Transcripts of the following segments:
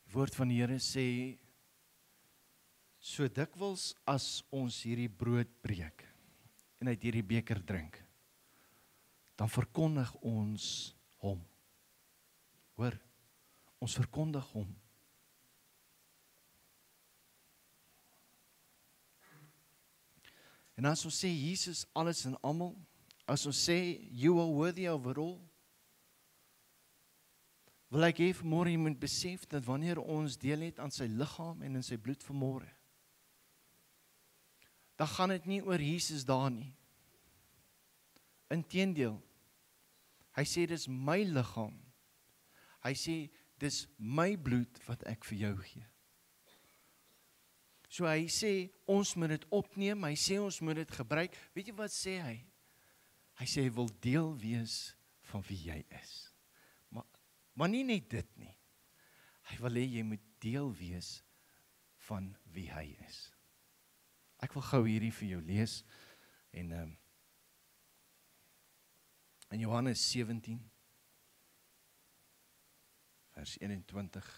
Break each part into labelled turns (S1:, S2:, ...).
S1: Die woord van die Here sê, so dikwels as ons hierdie brood breek en uit hierdie beker drink, dan verkondig ons hom. Hoor, ons verkondig hom. En as ons sê Jesus alles en almal, as ons sê you are worthy of it all, wil ek hê vanmôre jy moet besef dat wanneer ons deel het aan sy liggaam en in sy bloed vanmôre, dan gaan dit nie oor Jesus daar nie. Inteendeel, hy sê dis my liggaam. Hy sê dis my bloed wat ek vir jou gee. So hy sê ons moet dit opneem, hy sê ons moet dit gebruik. Weet jy wat sê hy? Hy sê hy wil deel wees van wie jy is. Maar nie net dit nie. Hy wil hê jy moet deel wees van wie hy is. Ek wil gou hierdie vir jou lees en in Johannes 17 vers 21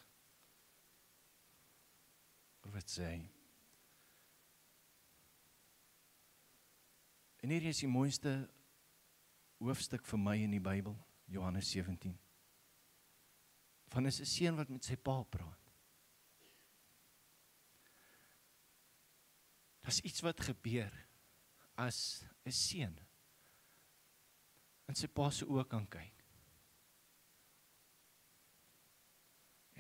S1: wat sê hy? En hier is die mooiste hoofstuk vir my in die Bybel, Johannes 17. Van is 'n seun wat met sy pa praat. Daar's iets wat gebeur as 'n seun in sy pa se oë kan kyk.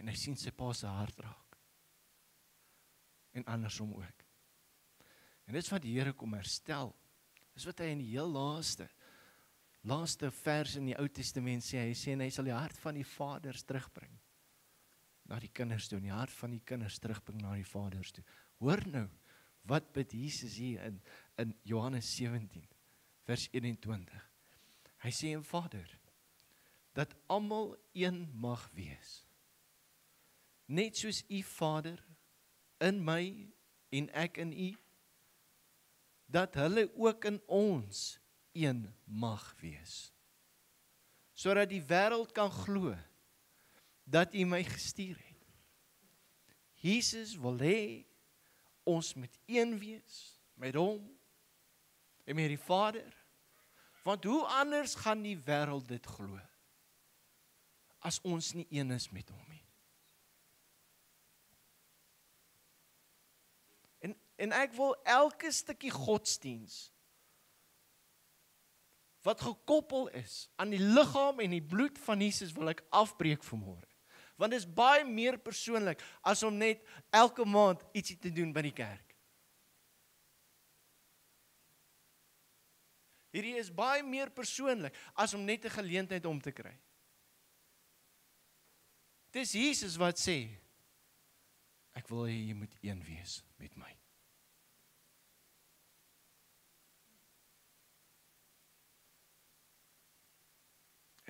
S1: En hy sien sy pa se hart raak. En andersom ook. En dit is wat die Here kom herstel. Dis wat hy in die heel laaste vers in die Ou Testament sê. Hy sê en hy sal die hart van die vaders terugbring na die kinders toe, en die hart van die kinders terugbring na die vaders toe. Hoor nou, wat bid Jesus hier in Johannes 17, vers 21. Hy sê en Vader, dat almal een mag wees. Net soos U Vader in my en ek in U, dat hulle ook in ons een mag wees. Sodat die wêreld kan glo dat U my gestuur het. Jesus wil hê ons moet een wees met hom en met die Vader. Want hoe anders gaan die wêreld dit glo as ons nie een is met hom nie? En ek wil elke stukkie godsdiens wat gekoppel is aan die liggaam en die bloed van Jesus wil ek afbreek vanmôre. Want dit is baie meer persoonlik as om net elke maand ietsie te doen by die kerk. Hierdie is baie meer persoonlik as om net 'n geleentheid om te kry. Dis Jesus wat sê, ek wil hê jy moet een wees met my.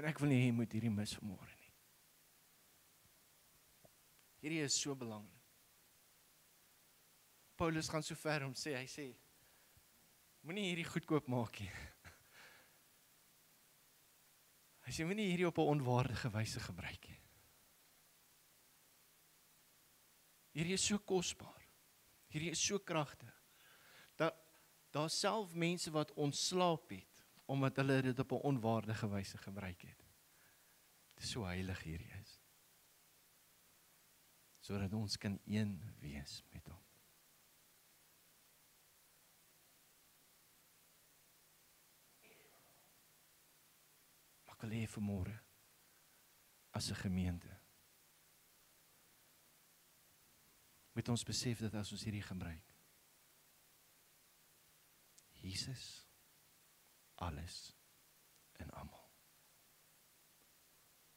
S1: En ek wil nie hê jy moet hierdie mis vanmôre nie. Hierdie is so belangrik. Paulus gaan so ver om sê, hy sê, moenie hierdie goedkoop maak nie. Hy sê, moenie hierdie op 'n onwaardige wyse gebruik nie. Hierdie is so kosbaar. Hierdie is so kragtig. Daar self mense wat ontslaap het, omdat hulle dit op 'n onwaardige wyse gebruik het. Dit is so heilig hierdie is. Sodat ons kan een wees met hom. Maar ek wil hê vanmôre, as 'n gemeente, moet ons besef dat as ons hierdie gebruik, Jesus, alles en almal.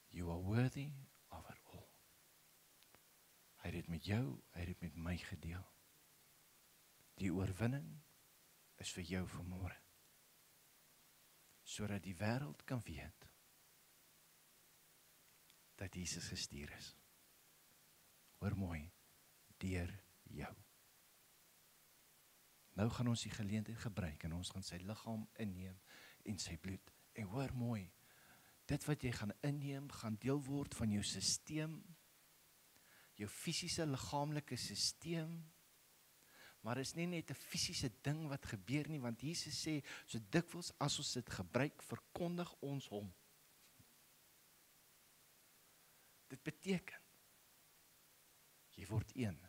S1: You are worthy of it all. Hy het dit met jou, hy het dit met my gedeel. Die oorwinning is vir jou vanmôre. Sodat die wêreld kan weet dat Jesus gestuur is. Hoor mooi, deur jou. Nou gaan ons die geleentheid gebruik en ons gaan sy liggaam inneem en sy bloed. En hoor mooi, dit wat jy gaan inneem, gaan deel word van jou sisteem, jou fisiese liggaamlike stelsel, maar is nie net 'n fisiese ding wat gebeur nie, want Jesus sê, so dikwels as ons dit gebruik, verkondig ons hom. Dit beteken, jy word een,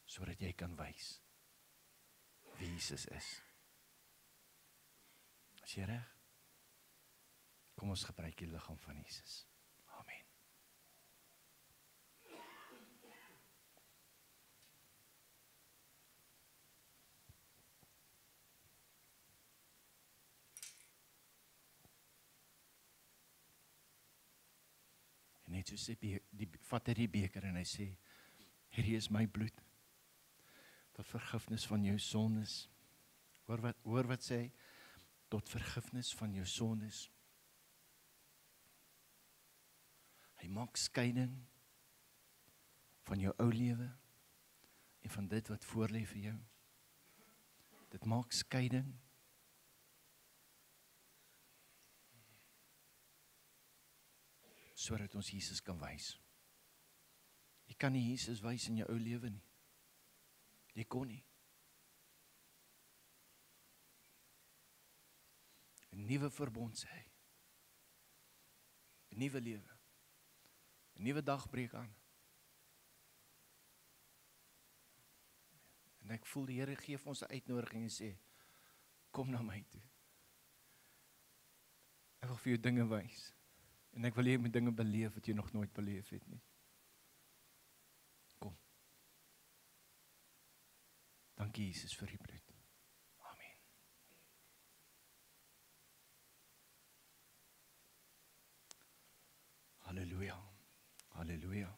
S1: sodat jy kan wys wie Jesus is. Is jy reg? Kom ons gebruik die liggaam van Jesus. Amen. En net so sê vat hy die beker en hy sê, hierdie is my bloed, tot vergifnis van jou sondes. Hoor wat sê hy? Tot vergifnis van jou sondes. Hy maak skeiding van jou ou lewe en van dit wat voorlê vir jou. Dit maak skeiding. Sodat ons Jesus kan wys. Jy kan nie Jesus wys in jou ou lewe nie. Jy kon nie. 'n nuwe verbond sê hy. 'n nuwe lewe. 'n nuwe dag breek aan. En ek voel die Here gee vir ons 'n uitnodiging en sê, kom na my toe. Ek wil vir jou dinge wys. En ek wil hê jy moet dinge beleef wat jy nog nooit beleef het nie. Kom. Dankie Jesus vir die bloed. Amen. Halleluja. Halleluja.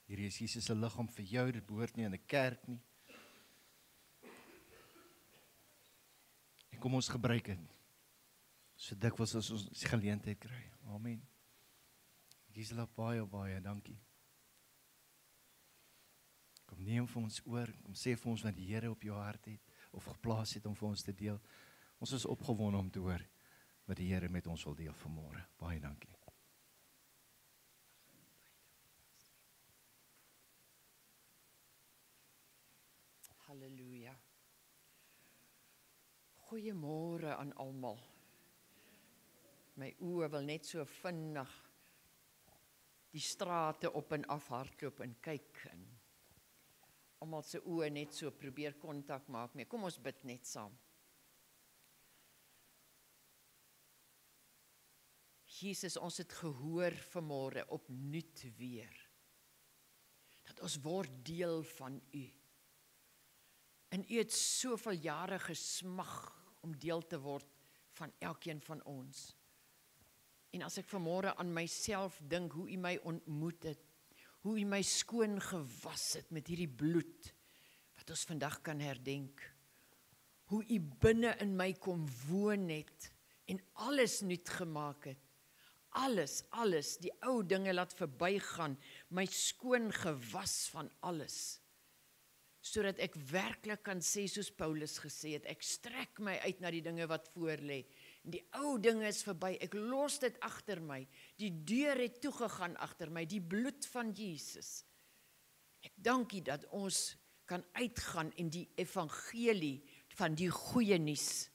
S1: Hierdie is Jesus se liggaam vir jou, dit behoort nie aan 'n kerk nie. En kom ons gebruik dit. So dikwels as ons die geleentheid kry. Amen. Gisela, baie, dankie. Kom neem vir ons oor, kom sê vir ons wat die Here op jou hart het, of geplaas het om vir ons te deel. Ons is opgewonde om te hoor wat die Here met ons wil deel vanmôre. Baie dankie.
S2: Halleluja. Goeiemôre aan almal. My oë wil net so vinnig die strate op en af hardloop en kyk en almal se oë net so probeer kontak maak mee. Kom ons bid net saam. Jesus, ons het gehoor vanmôre opnuut weer dat ons word deel van U. En U het soveel jare gesmag om deel te word van elkeen van ons. En as ek vanmôre aan myself dink, hoe U my ontmoet het, hoe U my skoon gewas het met hierdie bloed, wat ons vandag kan herdenk, hoe U binne in my kom woon het, en alles nuut gemaak het, alles, die ou dinge laat verbygaan, my skoon gewas van alles, sodat ek werklik kan sê, soos Paulus gesê het, ek strek my uit na die dinge wat voor lê. Die ou dinge is verby, ek los dit agter my. Die deur het toegegaan agter my, die bloed van Jesus. Ek dank U dat ons kan uitgaan en die evangelie van die goeie nuus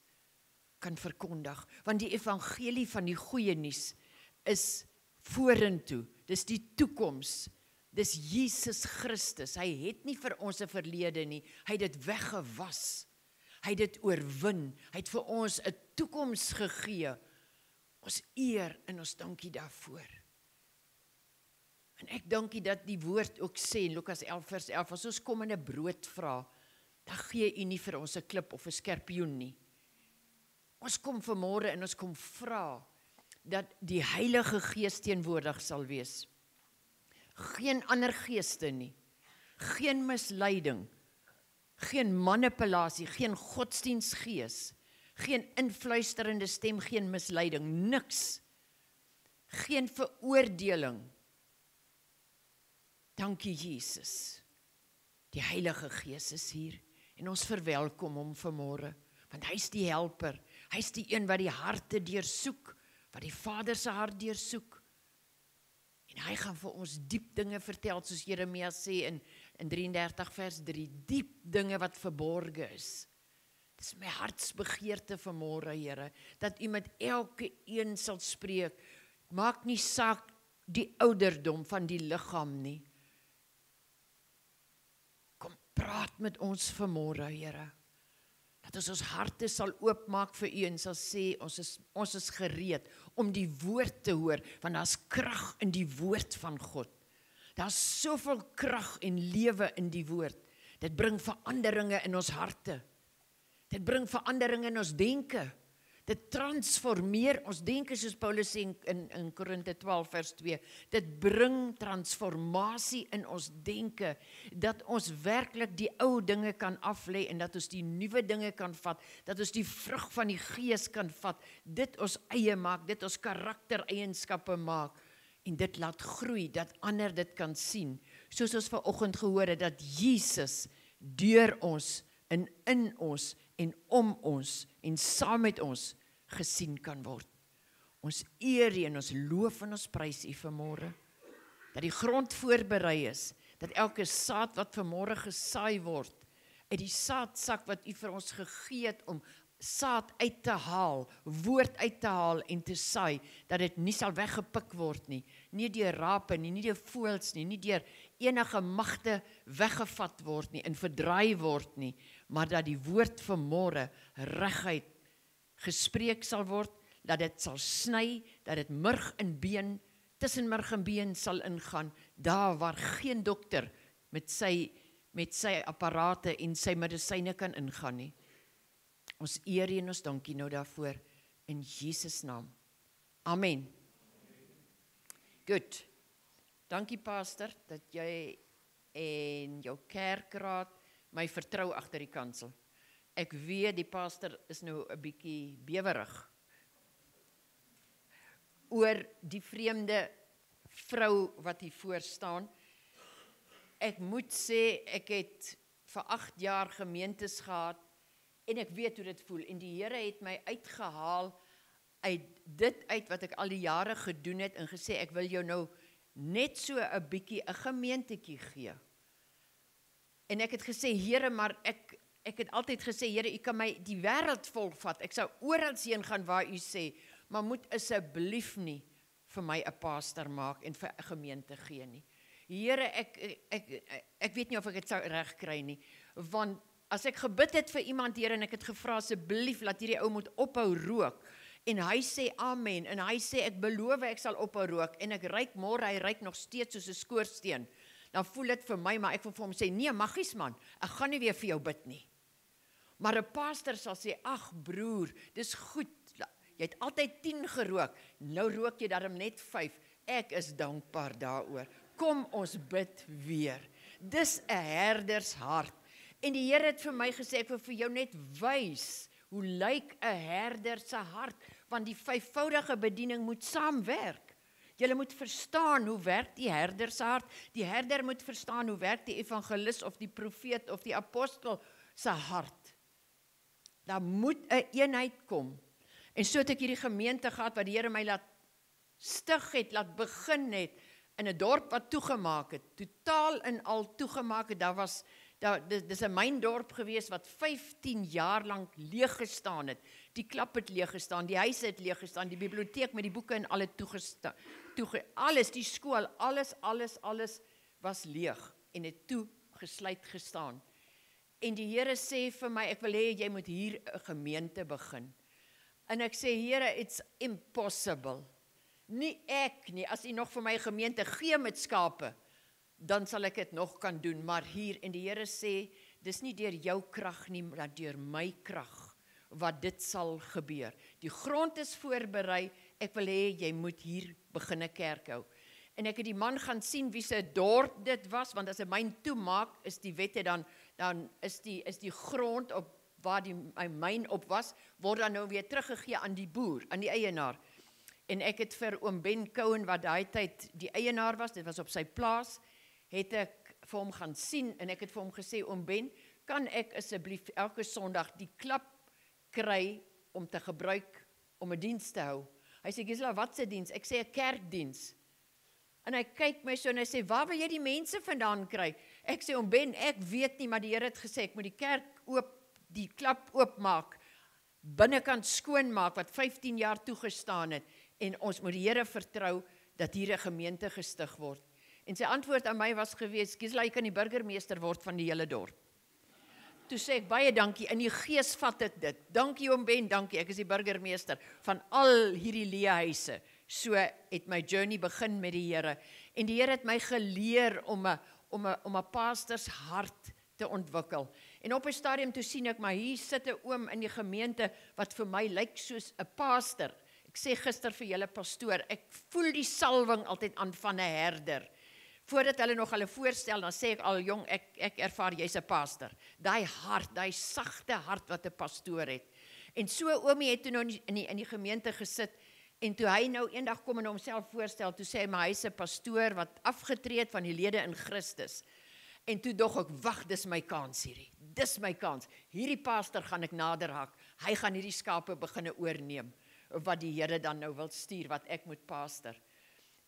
S2: kan verkondig. Want die evangelie van die goeie nuus is vorentoe, dis die toekoms. Dis Jesus Christus, hy het nie vir ons 'n verlede nie, hy het dit weggewas, hy het dit oorwin, hy het vir ons 'n toekoms gegee, ons eer en ons dankie daarvoor. En ek dankie dat die woord ook sê, in Lukas 11 vers 11, as ons kom en 'n brood vra, dan gee U nie vir ons 'n klip of 'n skorpioen nie. Ons kom vanmôre en ons kom vra, dat die Heilige Gees teenwoordig sal wees. Geen ander geeste nie, geen misleiding, geen manipulasie, geen godsdienstgees, geen influisterende stem, geen misleiding, niks, geen veroordeling. Dankie Jesus, die Heilige Gees is hier, en ons verwelkom hom vanmôre, want hy is die helper, hy is die een wat die harte deursoek, wat die Vader se hart deursoek. En hy gaan vir ons diep dinge vertel, soos Jeremia sê in 33 vers 3, diep dinge wat verborge is. Dis my hartsbegeerte vanmôre, Here, dat U met elke een sal spreek. Maak nie saak die ouderdom van die liggaam nie. Kom praat met ons vanmôre, Here. Dat ons harte sal oopmaak vir U en sal sê, ons is gereed om die woord te hoor, want daar's krag in die woord van God. Daar's soveel krag en lewe in die woord. Dit bring veranderinge in ons harte. Dit bring veranderinge in ons denke. Dit transformeer ons denke, soos Paulus sê in Korinte 12 vers 2. Dit bring transformasie in ons denke, dat ons werklik die ou dinge kan aflê en dat ons die nuwe dinge kan vat, dat ons die vrug van die Gees kan vat, dit ons eie maak, dit ons karaktereienskappe maak, en dit laat groei, dat ander dit kan sien. Soos ons vanoggend gehoor het, dat Jesus deur ons en in ons en om ons en saam met ons gesien kan word. Ons eer U en ons loof en ons prys U vanmôre, dat die grond voorberei is, dat elke saad wat vanmôre gesaai word, uit die saadsak wat U vir ons gegee het om saad uit te haal, woord uit te haal en te saai, dat dit nie sal weggepik word nie, nie deur rape nie, nie deur voëls nie deur enige magte weggevat word nie en verdraai word nie, maar dat die woord vanmôre reguit gespreek sal word, dat dit sal sny, dat dit murg en been, tussen murg en been sal ingaan, daar waar geen dokter met sy apparate en sy medisyne kan ingaan nie. Ons eer U en ons dankie nou daarvoor, in Jesus naam. Amen. Goed. Dankie pastor, dat jy en jou kerkraad my vertrou agter die kansel. Ek weet die pastor is nou 'n bietjie bewerig oor die vreemde vrou wat hier voor staan. Ek moet sê, ek het vir 8 jaar gemeentes gehad, en ek weet hoe dit voel, en die Here het my uitgehaal uit dit uit wat ek al die jare gedoen het, en gesê, ek wil jou nou net so 'n bietjie 'n gemeentetjie gee. En ek het gesê, Here, maar ek het altyd gesê, Here, U kan my die wêreld volvat, ek sou oral heen gaan waar U sê, maar moet asseblief nie vir my 'n pastor maak en vir 'n gemeente gee nie. Here, ek weet nie of ek dit sou reg kry nie, want as ek gebid het vir iemand, Here, en ek het gevra, asseblief, laat hierdie ou moet ophou rook, en hy sê amen, en hy sê, ek beloof ek sal ophou rook, en ek ruik môre, hy ruik nog steeds soos 'n skoorsteen, dan voel dit vir my, maar ek wil vir hom sê, nee, maggies man, ek gaan nie weer vir jou bid nie. Maar 'n pastor sal sê, ag broer, dis goed, jy het altyd 10 gerook, nou rook jy daarom net 5, ek is dankbaar daaroor, kom ons bid weer. Dis 'n herdershart. En die Here het vir my gesê, ek wil vir jou net wys, hoe lyk 'n herder se hart, want die 5voudige bediening moet saamwerk. Julle moet verstaan hoe werk die herder se hart. Die herder moet verstaan hoe werk die evangelis of die profeet of die apostel se hart. Daar moet 'n eenheid kom. En so het ek hierdie gemeente gehad wat die Here my laat stig het, laat begin het, in 'n dorp wat toegemaak het, totaal en al toegemaak het. Dis 'n myndorp gewees wat 15 jaar lank leeg gestaan het. Die klap het leeg gestaan, die huise het leeg gestaan, die biblioteek met die boeke en alle toegestaan. Alles, die skool, alles was leeg en het toe gesluit gestaan. En die Here sê vir my, ek wil hê jy moet hier 'n gemeente begin. En ek sê, Here, it's impossible. Nie ek nie, as U nog vir my gemeente gee met skape, dan sal ek dit nog kan doen, maar hier, en die Here sê, dis nie deur jou krag nie, maar deur my krag, wat dit sal gebeur. Die grond is voorberei, ek wil hê, jy moet hier begin 'n kerk hou. En ek het die man gaan sien wie se dorp dit was, want as 'n myn toemaak, is die wette dan is die grond op waar die myn op was, word dan nou weer teruggegee aan die boer, aan die eienaar. En ek het vir oom Ben Cohen, wat daai tyd die eienaar was, dit was op sy plaas, het ek vir hom gaan sien, en ek het vir hom gesê, oom Ben, kan ek asseblief elke Sondag die klap kry om te gebruik, om 'n diens te hou? Hy sê, Gisela, wat se diens? Ek sê, 'n kerkdiens. En hy kyk my so en hy sê, waar wil jy die mense vandaan kry? Ek sê, Ben, ek weet nie, maar die Here het gesê, ek moet die kerk die klap oopmaak, binnekant skoon maak, wat 15 jaar toegestaan het, en ons moet die Here vertrou, dat hier 'n gemeente gestig word. En sy antwoord aan my was gewees, Gisela, jy kan die burgemeester word van die hele dorp. Toe sê ek, baie dankie, in die gees vat ek dit. Dankie oom Ben, dankie, ek is die burgemeester van al hierdie leehuise. So het my journey begin met die Here. En die Here het my geleer om 'n pastors hart te ontwikkel. En op 'n stadium toe sien ek, maar hier sit 'n oom in die gemeente wat vir my lyk soos 'n pastor. Ek sê gister vir julle pastoor, ek voel die salwing altyd aan van 'n herder. Voordat hulle nog hulle voorstel, dan sê ek al, jong, ek ervaar jy's 'n pastor. Daai hart, daai sagte hart wat 'n pastoor het. En so oomie het toe nou in die gemeente gesit, en toe hy nou eendag kom en homself voorstel, toe sê hy, maar hy's 'n pastoor wat afgetree het van die lede in Christus. En toe dog ek, wag, dis my kans hierdie. Dis my kans. Hierdie pastor gaan ek nader hak. Hy gaan hierdie skape beginne oorneem, wat die Here dan nou wil stuur, wat ek moet pastor.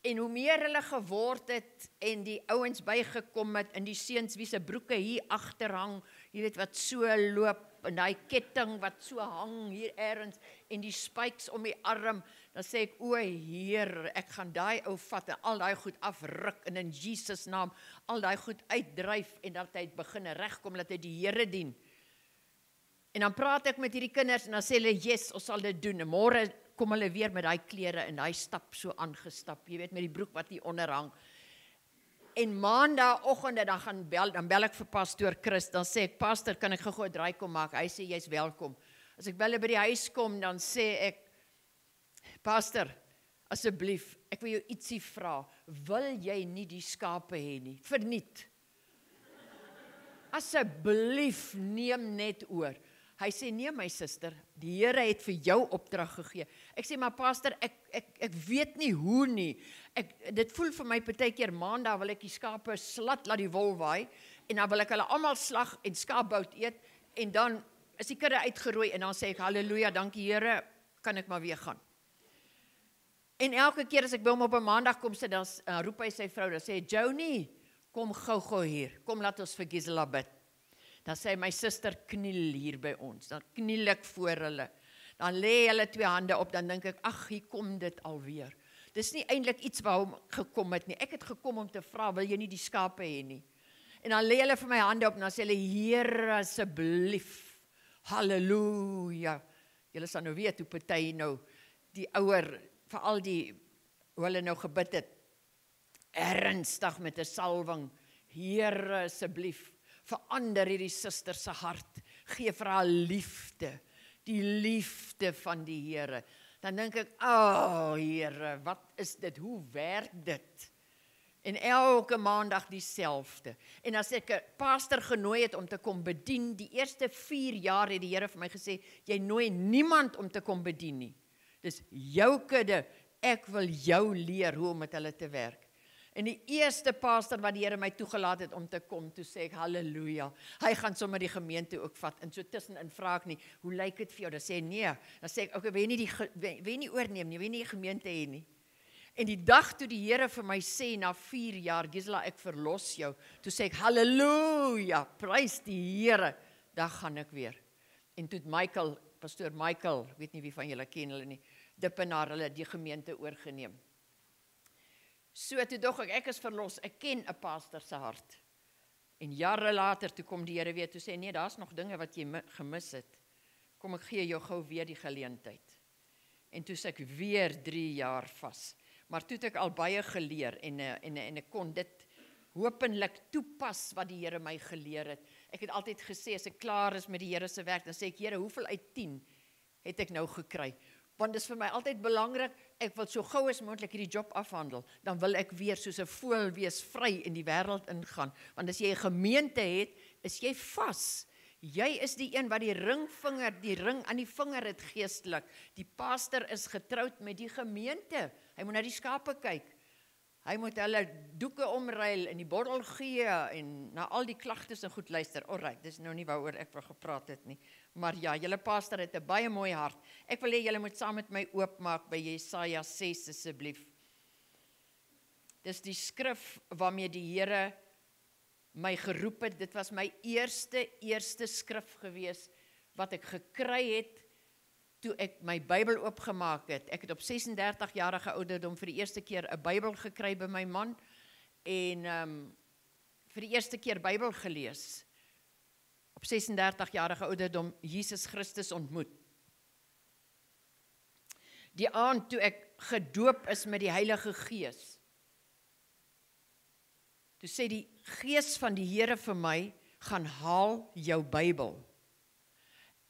S2: En hoe meer hulle geword het, en die ouens bygekom het, en die seuns wie se broeke hier agter hang, jy weet wat so loop, en daai ketting wat so hang hier ergens, en die spykes om die arm, dan sê ek, o Heer, ek gaan daai ou vat, en al daai goed afruk, en in Jesus naam, al daai goed uitdryf, en dat hy begin regkom, dat hy die Here dien. En dan praat ek met hierdie kinders, en dan sê hulle, yes, ons sal dit doen, en môre kom hulle weer met daai klere, en daai stap so aangestap, jy weet, met die broek wat hier onder hang. En maandagooggende dan bel ek vir pastoor Chris, dan sê ek, pastor, kan ek gou 'n draai kom maak? Hy sê, jy's welkom. As ek by die huis kom, dan sê ek, pastor, asseblief, ek wil jou ietsie vra, wil jy nie die skape hê nie? Verniet. Asseblief, neem net oor. Hy sê, nee my suster, die Here het vir jou opdrag gegee. Ek sê, maar pastor, ek weet nie hoe nie. Dit voel vir my partykeer maandag wil ek die skape slat, laat die wol waai, en dan wil ek hulle almal slag en skaapbout eet, en dan is die kudde uitgerooi, en dan sê ek, halleluja, dankie Here, kan ek maar weer gaan. En elke keer as ek by hom op 'n maandag kom sit, dan roep hy sy vrou, dan sê hy, Joni, kom gou hier, kom laat ons vir Gisela bid. Dan sê hy, my suster kniel hier by ons, dan kniel ek voor hulle, dan lê hulle 2 hande op, dan dink ek, ag, hier kom dit alweer. Dis nie eintlik iets waar hom gekom het nie, ek het gekom om te vra, wil jy nie die skape hê nie? En dan lê hulle vir my hande op, en dan sê hulle, Here, asseblief, halleluja. Julle sal nou weet hoe party nou, die ouer, veral hoe hulle nou gebid het, ernstig met 'n salwing, Here, asseblief, verander hierdie suster se hart, gee vir haar liefde, die liefde van die Here. Dan dink ek, Here, wat is dit, hoe werk dit? En elke maandag dieselfde. En as ek 'n pastor genooi het om te kom bedien, die eerste 4 jaar het die Here vir my gesê, jy nooi niemand om te kom bedien nie. Dis jou kudde, ek wil jou leer hoe om met hulle te werk. En die eerste pastor wat die Here my toegelaat het om te kom, toe sê ek, halleluja, hy gaan sommer die gemeente ook vat, en so tussenin vra ek nie, hoe lyk dit vir jou? Dan sê hy, nee, dan sê ek, okay, wil jy nie oorneem nie, wil jy nie die gemeente hê nie? En die dag toe die Here vir my sê, na 4 jaar, Gisela, ek verlos jou, toe sê ek, halleluja, prys die Here, dan gaan ek weer. En toe het pastoor Michael, ek weet nie wie van julle ken hulle nie, Dippenaar, hulle die gemeente oorgeneem. So toe dog ek is verlos, ek ken 'n pastor se hart. En jare later, toe kom die Here weer, toe sê, nee, daar's nog dinge wat jy gemis het. Kom, ek gee jou gou weer die geleentheid. En toe sê ek weer 3 jaar vas. Maar toe het ek al baie geleer, en ek kon dit hopelik toepas wat die Here my geleer het. Ek het altyd gesê, as ek klaar is met die Here se werk, dan sê ek, Here, hoeveel uit 10 het ek nou gekry? Want dit is vir my altyd belangrik, ek wil so gou as moontlik hierdie job afhandel, dan wil ek weer soos 'n voël wees, vry in die wêreld ingaan. Want as jy 'n gemeente het, is jy vas. Jy is die een wat die ring aan die vinger het geestelik. Die pastor is getroud met die gemeente. Hy moet na die skape kyk. Hy moet hulle doeke omruil en die bottel gee en na al die klagtes en goed luister. Alright, dis nou nie waaroor ek wil gepraat het nie. Maar ja, julle pastor het 'n baie mooi hart. Ek wil hê julle moet saam met my oopmaak by Jesaja 6 asseblief. Dis die skrif waarmee die Here my geroep het. Dit was my eerste skrif gewees wat ek gekry het toe ek my Bybel oopgemaak het. Ek het op 36 jarige ouderdom vir die eerste keer 'n Bybel gekry by my man en vir die eerste keer Bybel gelees. Op 36 jarige ouderdom Jesus Christus ontmoet. Die aand toe ek gedoop is met die Heilige Gees. Toe sê die Gees van die Here vir my, gaan haal jou Bybel.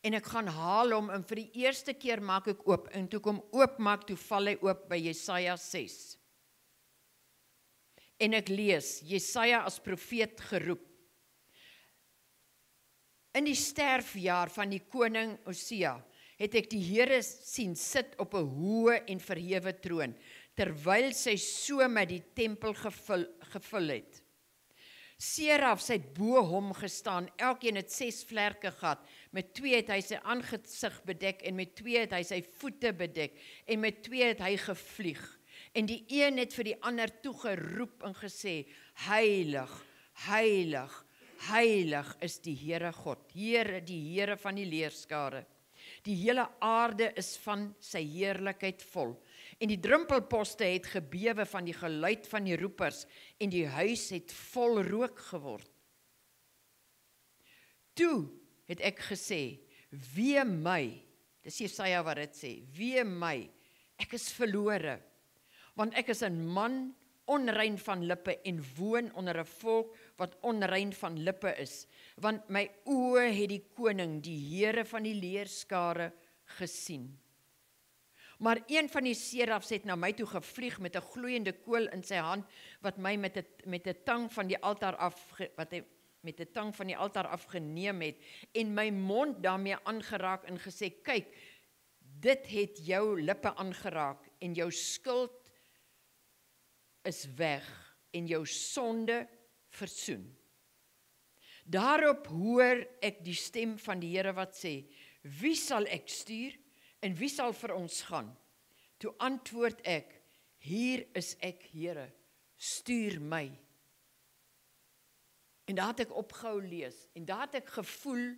S2: En ek gaan haal hom en vir die eerste keer maak ek oop. En toe kom oopmaak, toe val hy oop by Jesaja 6. En ek lees, Jesaja as profeet geroep. In die sterfjaar van die koning Osia, het ek die Here sien sit op 'n hoë en verhewe troon, terwyl sy so met die tempel gevul het. Serafs het bo hom gestaan, elkeen het 6 vlerke gehad, met 2 het hy sy aangesig bedek, en met 2 het hy sy voete bedek, en met 2 het hy gevlieg. En die een het vir die ander toegeroep en gesê, heilig, heilig, heilig is die Here God, Here, die Here van die leerskare. Die hele aarde is van sy heerlikheid vol. En die drumpelposte het gebewe van die geluid van die roepers, en die huis het vol rook geword. Toe het ek gesê, wee my, dis Jesaja wat dit sê, wee my, ek is verlore, want ek is 'n man onrein van lippe en woon onder 'n volk wat onrein van lippe is, want my oë het die koning, die Here van die leerskare, gesien. Maar een van die serafs het na my toe gevlieg met 'n gloeiende kool in sy hand, wat my met 'n tang van die altaar afgeneem het, en my mond daarmee aangeraak en gesê, kyk, dit het jou lippe aangeraak, en jou skuld is weg, en jou sonde versoen. Daarop hoor ek die stem van die Here wat sê, wie sal ek stuur, en wie sal vir ons gaan? Toe antwoord ek, hier is ek, Here, stuur my. En daar het ek opgehou lees, en daar het ek gevoel,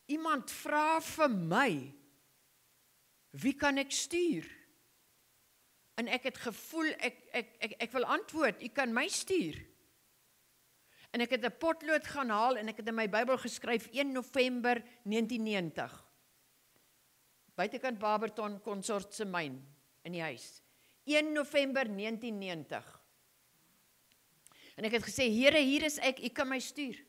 S2: iemand vra vir my, wie kan ek stuur? En ek het gevoel, ek wil antwoord, u kan my stuur. En ek het 'n potlood gaan haal, en ek het in my Bybel geskryf, 1 November 1990. Buitekant Barberton Consort se myn in die huis. 1 November 1990. En ek het gesê, Here, hier is ek, u kan my stuur.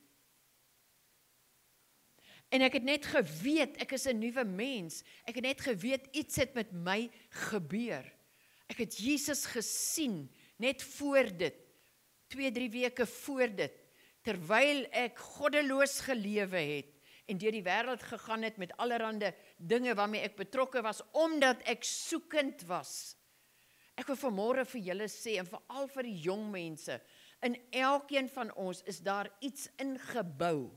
S2: En ek het net geweet, ek is 'n nuwe mens. Ek het net geweet, iets het met my gebeur. Ek het Jesus gesien, net voor dit, 2-3 weke voor dit, terwyl ek goddeloos gelewe het, en deur die wêreld gegaan het met allerhande dinge waarmee ek betrokke was, omdat ek soekend was. Ek wil vanmôre vir julle sê, en veral vir die jong mense, in elkeen van ons is daar iets ingebou,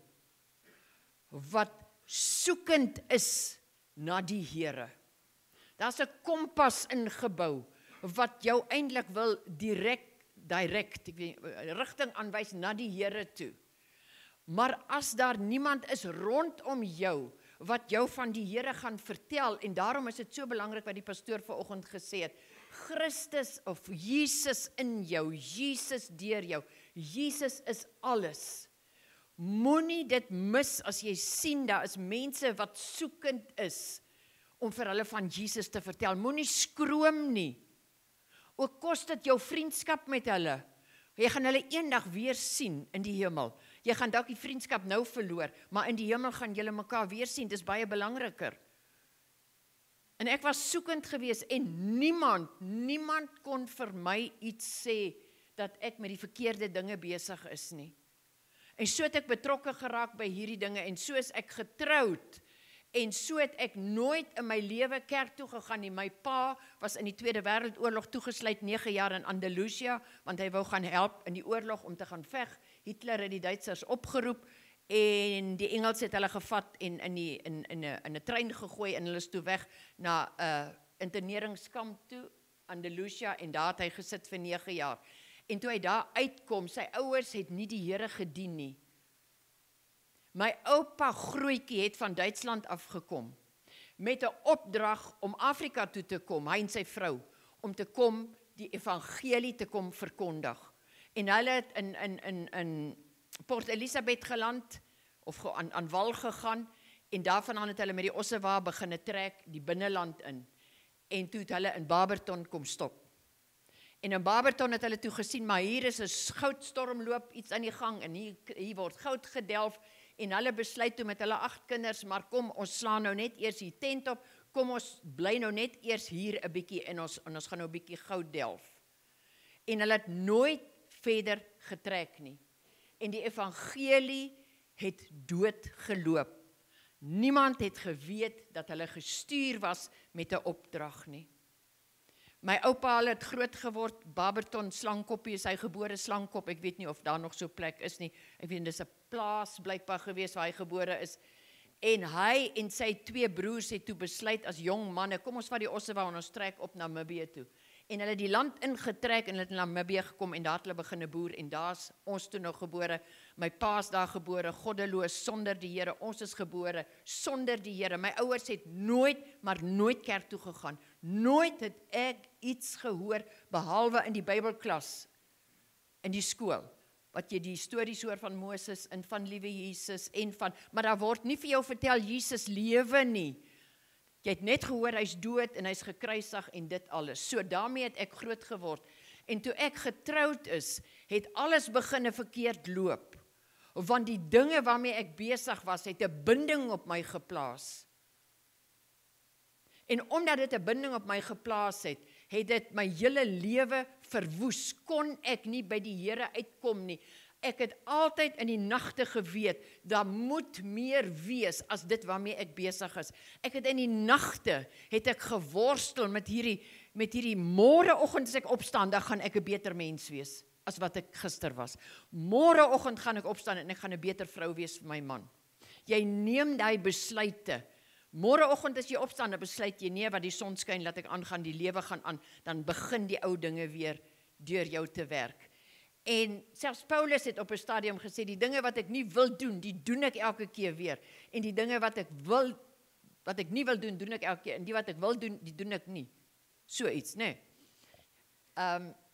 S2: wat soekend is na die Here. Daar's 'n kompas ingebou, wat jou eintlik wil direk, rigting aanwys na die Here toe. Maar as daar niemand is rondom jou, wat jou van die Here gaan vertel, en daarom is dit so belangrik wat die pastoor vanoggend gesê het, Christus of Jesus in jou, Jesus deur jou, Jesus is alles. Moenie dit mis as jy sien, daar is mense wat soekend is, om vir hulle van Jesus te vertel. Moenie skroom nie. Ook kos dit jou vriendskap met hulle. Jy gaan hulle eendag weer sien in die hemel. Jy gaan dalk die vriendskap nou verloor, maar in die hemel gaan julle mekaar weer sien. Dis baie belangriker. En ek was soekend geweest en niemand kon vir my iets sê dat ek met die verkeerde dinge besig is nie. En so het ek betrokke geraak by hierdie dinge, en so is ek getroud, En so het ek nooit in my lewe kerk toe gegaan nie. My pa was in die Tweede Wêreldoorlog toegesluit 9 jaar in Andalusië, want hy wou gaan help in die oorlog om te gaan veg. Hitler het die Duitsers opgeroep en die Engels het hulle gevat en in 'n trein gegooi en hulle is toe weg na 'n interneringskamp toe, Andalusië, en daar het hy gesit vir 9 jaar. En toe hy daar uitkom, sy ouers het nie die Here gedien nie. My oupa Grootjie het van Duitsland afgekom met 'n opdrag om Afrika toe te kom, hy en sy vrou, om te kom die evangelie te kom verkondig. En hulle het in Port Elizabeth geland of aan wal gegaan en daarvandaan het hulle met die ossewa begine trek die binneland in. En toe het hulle in Barberton kom stop. En in Barberton het hulle toe gesien, maar hier is 'n goudstormloop iets aan die gang en hier word goud gedelf. En hulle besluit toe met hulle 8 kinders, maar kom, ons slaan nou net eers die tent op, kom ons bly nou net eers hier 'n bietjie en ons gaan nou 'n bietjie goud delf. En hulle het nooit verder getrek nie. En die evangelie het dood geloop. Niemand het geweet dat hulle gestuur was met 'n opdrag nie. My oupa het groot geword, Barberton, Slangkoppie is hy gebore, Slangkop, ek weet nie of daar nog so plek is nie, ek weet dis 'n plaas blykbaar gewees waar hy gebore is, en hy en sy 2 broers het toe besluit as jong manne, kom ons vat die ossewa en ons trek op Namibië toe, en hulle het die land ingetrek en hulle het in Namibië gekom en daar het hulle begine boer, en daar's ons toe nog gebore, my pa's daar gebore, goddeloos, sonder die Here, ons is gebore, sonder die Here, my ouers het nooit, maar nooit kerk toe gegaan, nooit het ek iets gehoor, behalwe in die Bybelklas, in die skool, wat jy die stories hoor van Moses, en van liewe Jesus, maar daar word nie vir jou vertel, Jesus lewe nie, jy het net gehoor, hy's dood, en hy's gekruisig, en dit alles, so daarmee het ek groot geword, en toe ek getroud is, het alles beginne verkeerd loop, want die dinge waarmee ek besig was, het 'n binding op my geplaas, en omdat dit 'n binding op my geplaas het, het dit my hele lewe verwoes, kon ek nie by die Here uitkom nie. Ek het altyd in die nagte geweet, daar moet meer wees as dit waarmee ek besig is. Ek het in die nagte, het ek geworstel met hierdie môreoggend as ek opstaan, dan gaan ek 'n beter mens wees, as wat ek gister was. Môreoggend gaan ek opstaan en ek gaan 'n beter vrou wees vir my man. Jy neem daai besluite. Môreoggend as jy opstaan, dan besluit jy nee, wat die son skyn, laat ek aangaan, die lewe gaan aan, dan begin die ou dinge weer deur jou te werk. En selfs Paulus het op 'n stadium gesê, die dinge wat ek nie wil doen, die doen ek elke keer weer. En die dinge wat ek nie wil doen, doen ek elke keer. En die wat ek wil doen, die doen ek nie. So iets, né?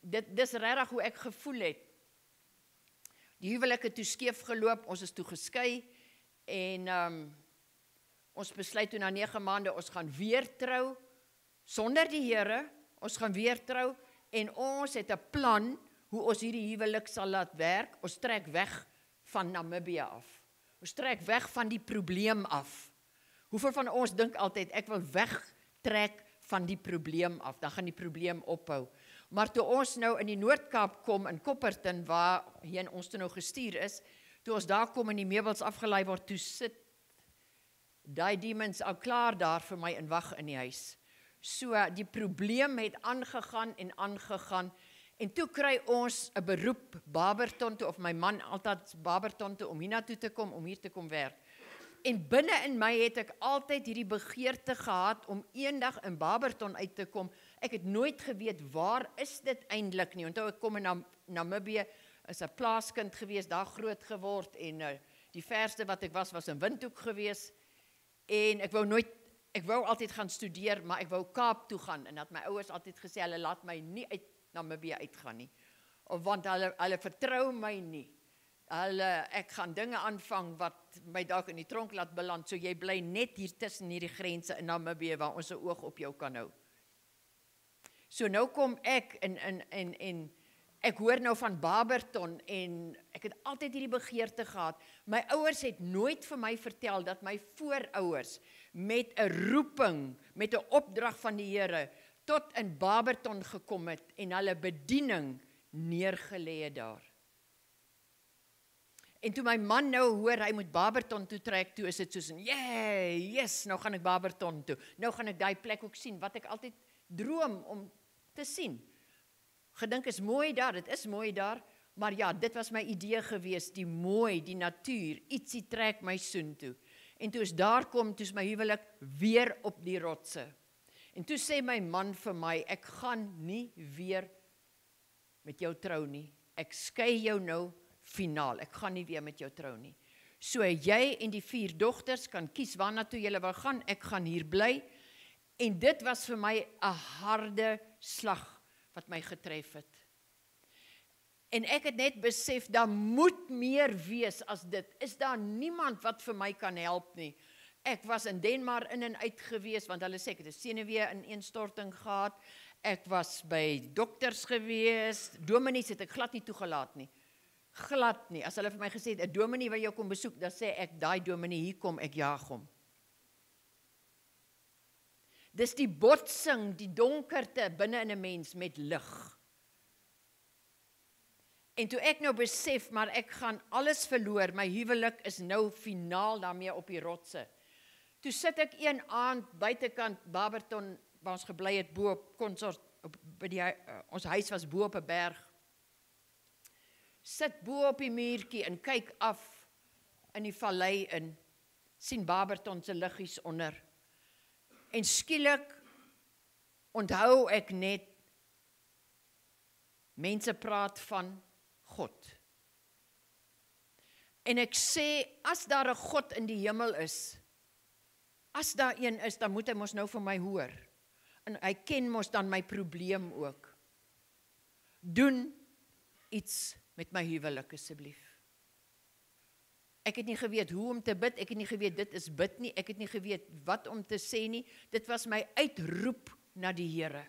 S2: Dis regtig hoe ek gevoel het. Die huwelik het toe skeef geloop, ons is toe geskei, en ons besluit toe na 9 maande, ons gaan weer trou, sonder die Here, ons gaan weer trou, en ons het 'n plan, hoe ons hierdie huwelik sal laat werk, ons trek weg van Namibië af. Ons trek weg van die probleem af. Hoeveel van ons dink altyd, ek wil wegtrek van die probleem af, dan gaan die probleem ophou. Maar toe ons nou in die Noord-Kaap kom, in Kopperton, waarheen ons toe nou gestuur is, toe ons daar kom en die meubels afgelei word, toe sit daai demons al klaar daar vir my in wag in die huis. So, die probleem het aangegaan en aangegaan, en toe kry ons 'n beroep Barberton toe, of my man altyd Barberton toe, om hiernatoe te kom, om hier te kom werk. En binne in my het ek altyd hierdie begeerte gehad, om eendag in Barberton uit te kom. Ek het nooit geweet, waar is dit eintlik nie. Onthou, ek kom in Namibië, is 'n plaaskind gewees, daar groot geword, en die verste wat ek was in Windhoek gewees, en ek wou altyd gaan studeer, maar ek wou Kaap toe gaan, en dat my ouers altyd gesê, hulle laat my nie uit Namibië uitgaan nie, want hulle vertrou my nie, ek gaan dinge aanvang, wat my dalk in die tronk laat beland, so jy bly net hier tussen hierdie grense in Namibië, waar ons 'n oog op jou kan hou. So nou kom ek, en ek hoor nou van Barberton, en ek het altyd hierdie begeerte gehad. My ouers het nooit vir my vertel, dat my voorouers, met 'n roeping, met 'n opdrag van die Here, tot in Barberton gekom het, en hulle bediening neergelê het daar. En toe my man nou hoor, hy moet Barberton toe trek, toe is dit soos, yes, nou gaan ek Barberton toe. Nou gaan ek daai plek ook sien, wat ek altyd droom om te sien. Gedink is mooi daar, dit is mooi daar, maar ja, dit was my idee gewees, die mooi, die natuur, ietsie trek my soontoe. En toe is daar kom, toe is my huwelik weer op die rotse. En toe sê my man vir my, ek gaan nie weer met jou trou nie. Ek skei jou nou finaal. Ek gaan nie weer met jou trou nie. So jy en die 4 dogters kan kies waarna toe julle wil gaan. Ek gaan hier bly. En dit was vir my 'n harde slag wat my getref het. En ek het net besef, daar moet meer wees as dit. Is daar niemand wat vir my kan help nie. Ek was in Denmark in en uit gewees, want hulle sê ek het 'n senuwee ineenstorting gehad. Ek was by dokters gewees, dominees het ek glad nie toegelaat nie. Glad nie. As hulle vir my gesê het, 'n dominee wil jou kom besoek, dan sê ek, daai dominee, hier kom, ek jaag hom. Dis die botsing, die donkerte binne in 'n mens met lig. En toe ek nou besef, maar ek gaan alles verloor, my huwelik is nou finaal daarmee op die rotse. Toe sit ek een aand buitekant Barberton, waar ons gebly het, bo op Consort, ons huis was bo op 'n berg. Sit bo op die muurtjie en kyk af in die vallei in, sien Barberton se liggies onder. En skielik onthou ek net, mense praat van God. En ek sê, as daar 'n God in die hemel is, as daar een is, dan moet hy mos nou vir my hoor. En hy ken mos dan my probleem ook. Doen iets met my huwelik asseblief. Ek het nie geweet hoe om te bid, ek het nie geweet dit is bid nie, ek het nie geweet wat om te sê nie. Dit was my uitroep na die Here.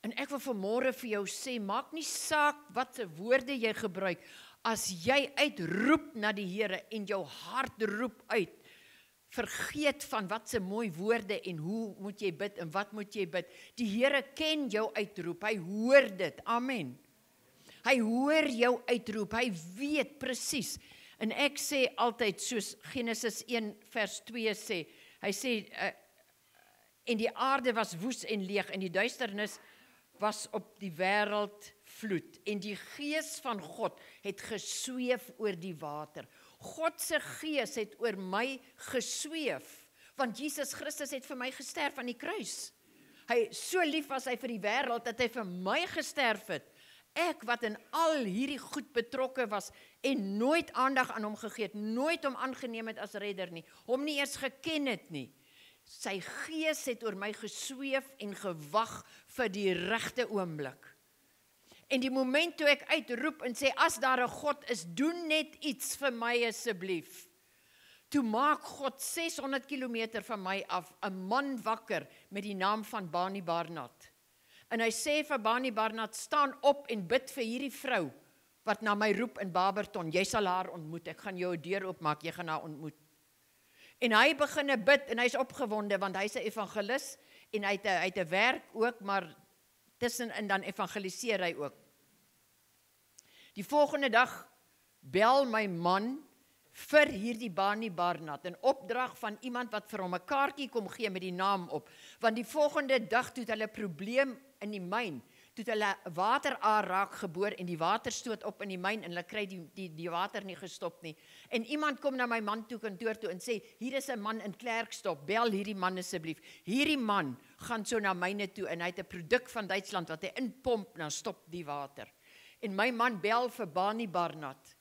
S2: En ek wil vanmôre vir jou sê, maak nie saak wat se woorde jy gebruik, as jy uitroep na die Here en jou hart roep uit, vergeet van wat se mooi woorde en hoe moet jy bid en wat moet jy bid. Die Here ken jou uitroep, hy hoor dit, amen. Hy hoor jou uitroep, hy weet presies. En ek sê altyd, soos Genesis 1 vers 2 sê, hy sê, en die aarde was woes en leeg, en die duisternis was op die wêreld vloed, en die gees van God het gesweef oor die water. God se gees het oor my gesweef, want Jesus Christus het vir my gesterf aan die kruis. Hy, so lief was hy vir die wêreld, dat hy vir my gesterf het. Ek wat in al hierdie goed betrokke was, en nooit aandag aan hom gegee het, nooit hom aangeneem het as redder nie, hom nie eers geken het nie. Sy gees het oor my gesweef en gewag vir die regte oomblik. En die moment toe ek uitroep en sê, as daar 'n God is, doen net iets vir my asseblief. Toe maak God 600 kilometer van my af 'n man wakker met die naam van Bani Barnard. En hy sê vir Bani Barnard, staan op en bid vir hierdie vrou wat na my roep in Barberton. Jy sal haar ontmoet, ek gaan jou 'n deur oopmaak, jy gaan haar ontmoet. En hy begin bid en hy's opgewonde want hy's 'n evangelis en hy het 'n werk ook, maar tussenin dan evangeliseer hy ook. Die volgende dag bel my man vir hierdie Bani Barnard, 'n opdrag van iemand wat vir hom 'n kaartjie kom gee met die naam op, want die volgende dag toe het hulle 'n probleem in die myn, toe het hulle wateraar raak geboor en die water stoot op in die myn en hulle kry die water nie gestop nie. En iemand kom na my man toe kantoor toe en sê, hier is 'n man in Klerksdorp, bel hierdie man asseblief. Hierdie man gaan so na myne toe en hy het 'n produk van Duitsland wat hy inpomp, dan stop die water. En my man bel vir Bani Barnard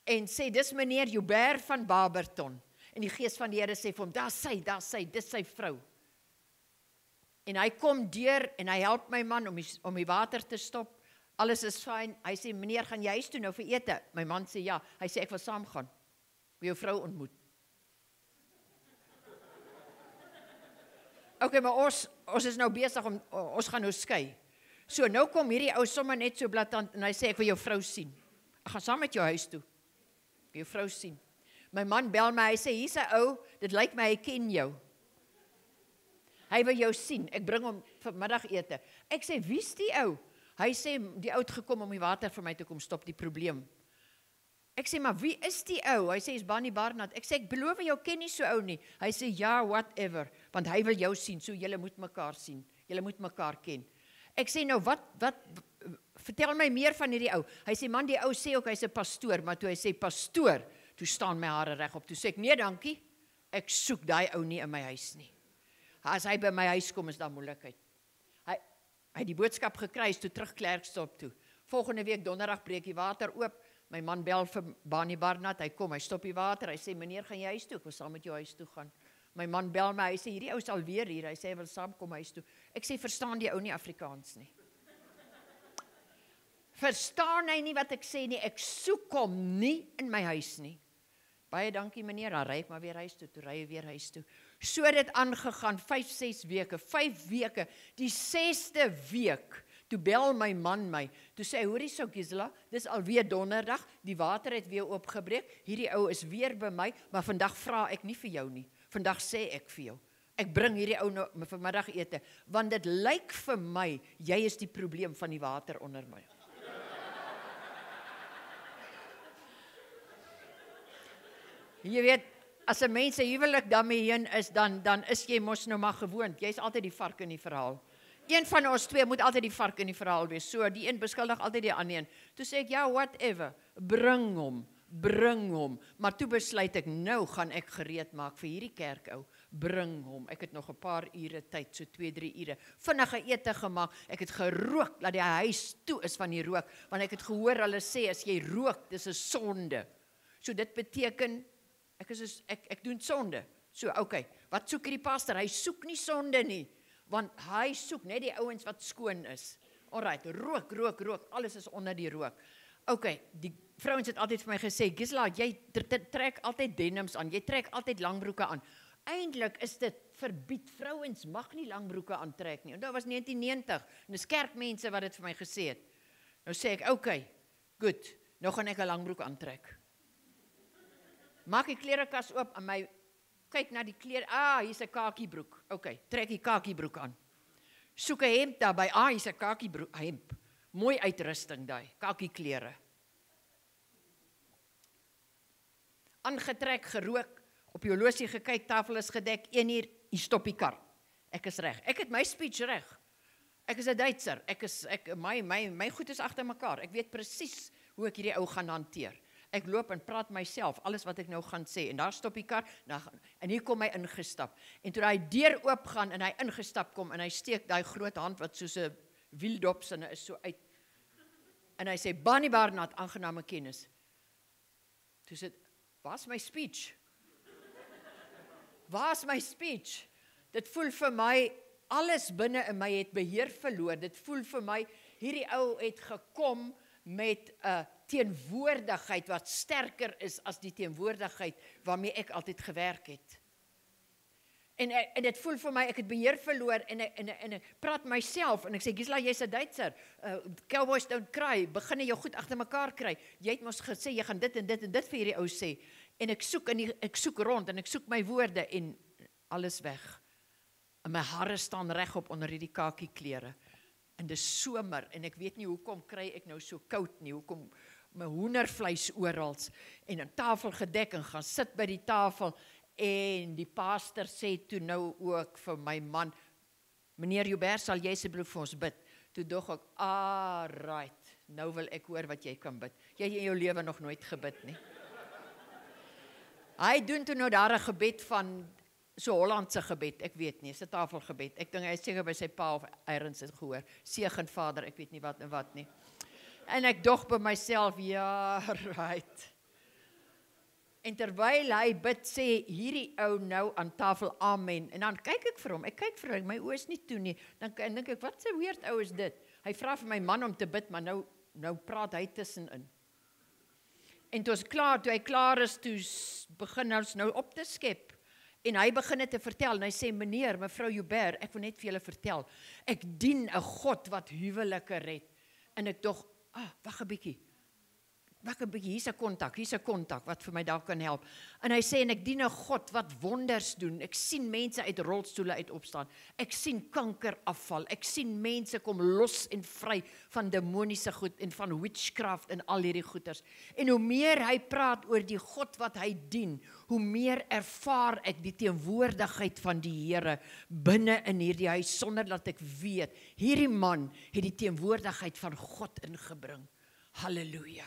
S2: en sê, dis meneer Joubert van Barberton. En die gees van die Here sê vir hom, dis sy vrou. En hy kom deur en hy help my man om die water te stop. Alles is fyn. Hy sê, meneer, gaan jy huis toe nou vir ete? My man sê, ja. Hy sê, ek wil saam gaan. Wil jou vrou ontmoet. Okay, maar ons is nou besig om, ons gaan nou skei. So, nou kom hierdie ou sommer net so blaatant en hy sê, ek wil jou vrou sien. Ek gaan saam met jou huis toe. Ek wil jou vrou sien. My man bel my, hy sê, hier's 'n ou, dit lyk my hy ken jou. Hy wil jou sien, ek bring hom vir middagete. Ek sê, wie's die ou? Hy sê, die ou het gekom om die water vir my te kom stop, die probleem. Ek sê, maar wie is die ou? Hy sê, is Bonnie Barnard. Ek sê, ek beloof jou ken nie so ou nie. Hy sê, ja, whatever, want hy wil jou sien, so julle moet mekaar sien. Julle moet mekaar ken. Ek sê, nou, wat, vertel my meer van hierdie ou. Hy sê, man, die ou sê ook, hy's 'n pastoor, maar toe hy sê, pastoor, toe staan my hare reg op. Toe sê ek, nee, dankie, ek soek daai ou nie in my huis nie. As hy by my huis kom, is daar moeilikheid. Hy het die boodskap gekry, is toe terug Klerksdorp toe. Volgende week, donderdag, breek die water oop. My man bel vir Bonnie Barnard, hy kom, hy stop die water, hy sê, meneer, gaan jy huis toe? Ek wil saam met jou huis toe gaan. My man bel my, hy sê, hierdie ou is alweer hier, hy sê, hy wil saam kom huis toe. Ek sê, verstaan die ou nie Afrikaans nie? Verstaan hy nie wat ek sê nie, ek soek hom nie in my huis nie. Baie dankie meneer, dan ry ek maar weer huis toe, toe ry hy weer huis toe. So dit aangegaan, 5 weke, die 6de week, toe bel my man my, toe sê hy, hoorie so Gisela, dis alweer donderdag, die water het weer opgebreek, hierdie ou is weer by my, maar vandag vra ek nie vir jou nie, vandag sê ek vir jou, ek bring hierdie ou nou vir middagete, want dit lyk vir my, jy is die probleem van die water onder my. Jy weet, as 'n mens se huwelik daarmee heen is, dan is jy mos nou maar gewoond. Jy's altyd die vark in die verhaal. Een van ons twee moet altyd die vark in die verhaal wees. So, die een beskuldig altyd die ander een. Toe sê ek, ja, whatever, bring hom. Maar toe besluit ek, nou gaan ek gereed maak vir hierdie kerkou. Bring hom. Ek het nog 'n paar ure tyd, so 2-3 ure. Vinnige ete gemaak. Ek het gerook, dat die huis toe is van die rook. Want ek het gehoor hulle sê, as jy rook, dis 'n sonde. So dit beteken, ek doen sonde. So, okay, wat soek hierdie pastor? Hy soek nie sonde nie, want hy soek net die ouens wat skoon is. Alright, rook, alles is onder die rook. Okay, die vrouens het altyd vir my gesê, Gisela, jy trek altyd denims aan, jy trek altyd langbroeke aan. Eintlik is dit verbied, vrouens mag nie langbroeke aantrek nie. En dit was 1990, en dis kerkmense wat dit vir my gesê het. Nou sê ek, okay, goed, nou gaan ek 'n langbroek aantrek. Maak die klerekas oop en my kyk na die klere. Hier's 'n kakiebroek. Okay, trek die kakiebroek aan. Soek 'n hemp daarby. Hier's 'n kakiebroek, hemp. Mooi uitrusting daai, kakieklere. Aangetrek, gerook, op die horlosie gekyk, tafel is gedek, 1 uur, hier stop die kar. Ek is reg. Ek het my speech reg. Ek is 'n Duitser. My goed is agter mekaar. Ek weet presies hoe ek hierdie ou gaan hanteer. Ek loop en praat myself, alles wat ek nou gaan sê, en daar stop die kar, en hier kom hy ingestap, en toe hy deur oop gaan, en hy ingestap kom, en hy steek die groot hand, wat soos 'n wieldops, en hy is so uit, en hy sê, Bonnie Barnard, aangename kennis. Toe sê, waar's my speech? Waar's my speech? Dit voel vir my, alles binne in my het beheer verloor, dit voel vir my, hierdie ou het gekom met 'n teenwoordigheid wat sterker is as die teenwoordigheid waarmee ek altyd gewerk het. En dit voel vir my, ek het beheer verloor, en ek praat myself, en ek sê, Gisela, jy's 'n Duitser, cowboys don't cry, begin jy jou goed agter mekaar kry, jy het mos gesê, jy gaan dit en dit vir hierdie ou sê, en ek soek rond, en ek soek my woorde, en alles weg, en my hare staan regop onder hierdie kakieklere, en dis somer, en ek weet nie hoekom kry ek nou so koud nie, hoekom my hoendervleis orals, en 'n tafel gedek, en gaan sit by die tafel, en die pastor sê toe nou ook vir my man, meneer Joubert, sal jy asseblief vir ons bid? Toe dog ek, right, nou wil ek hoor wat jy kan bid. Jy het in jou lewe nog nooit gebid nie. Hy doen toe nou daar 'n gebed van, so Hollandse gebed, ek weet nie, is 'n tafelgebed. Ek dink hy is seker by sy pa of eers het gehoor, seën Vader, ek weet nie wat en wat nie. En ek dog by myself, ja, right. En terwyl hy bid, sê hierdie ou nou aan tafel amen, en dan kyk ek vir hom, my oë is nie toe nie, dan dink ek, wat 'n weird ou is dit? Hy vra vir my man om te bid, maar nou praat hy tussenin. En toe hy klaar is, toe begin ons nou op te skep, en hy begin dit te vertel, en hy sê, meneer, mevrou Joubert, ek wil net vir julle vertel, ek dien 'n God wat huwelike red, en ek dog, wag 'n bietjie, wag 'n bietjie, hier's 'n kontak wat vir my daar kan help. En hy sê, en ek dien 'n God wat wonders doen. Ek sien mense uit rolstoele uit opstaan. Ek sien kanker afval. Ek sien mense kom los en vry van demoniese goed en van witchcraft en al hierdie goeters. En hoe meer hy praat oor die God wat hy dien, hoe meer ervaar ek die teenwoordigheid van die Here binne in hierdie huis, sonder dat ek weet, hierdie man het die teenwoordigheid van God ingebring. Halleluja.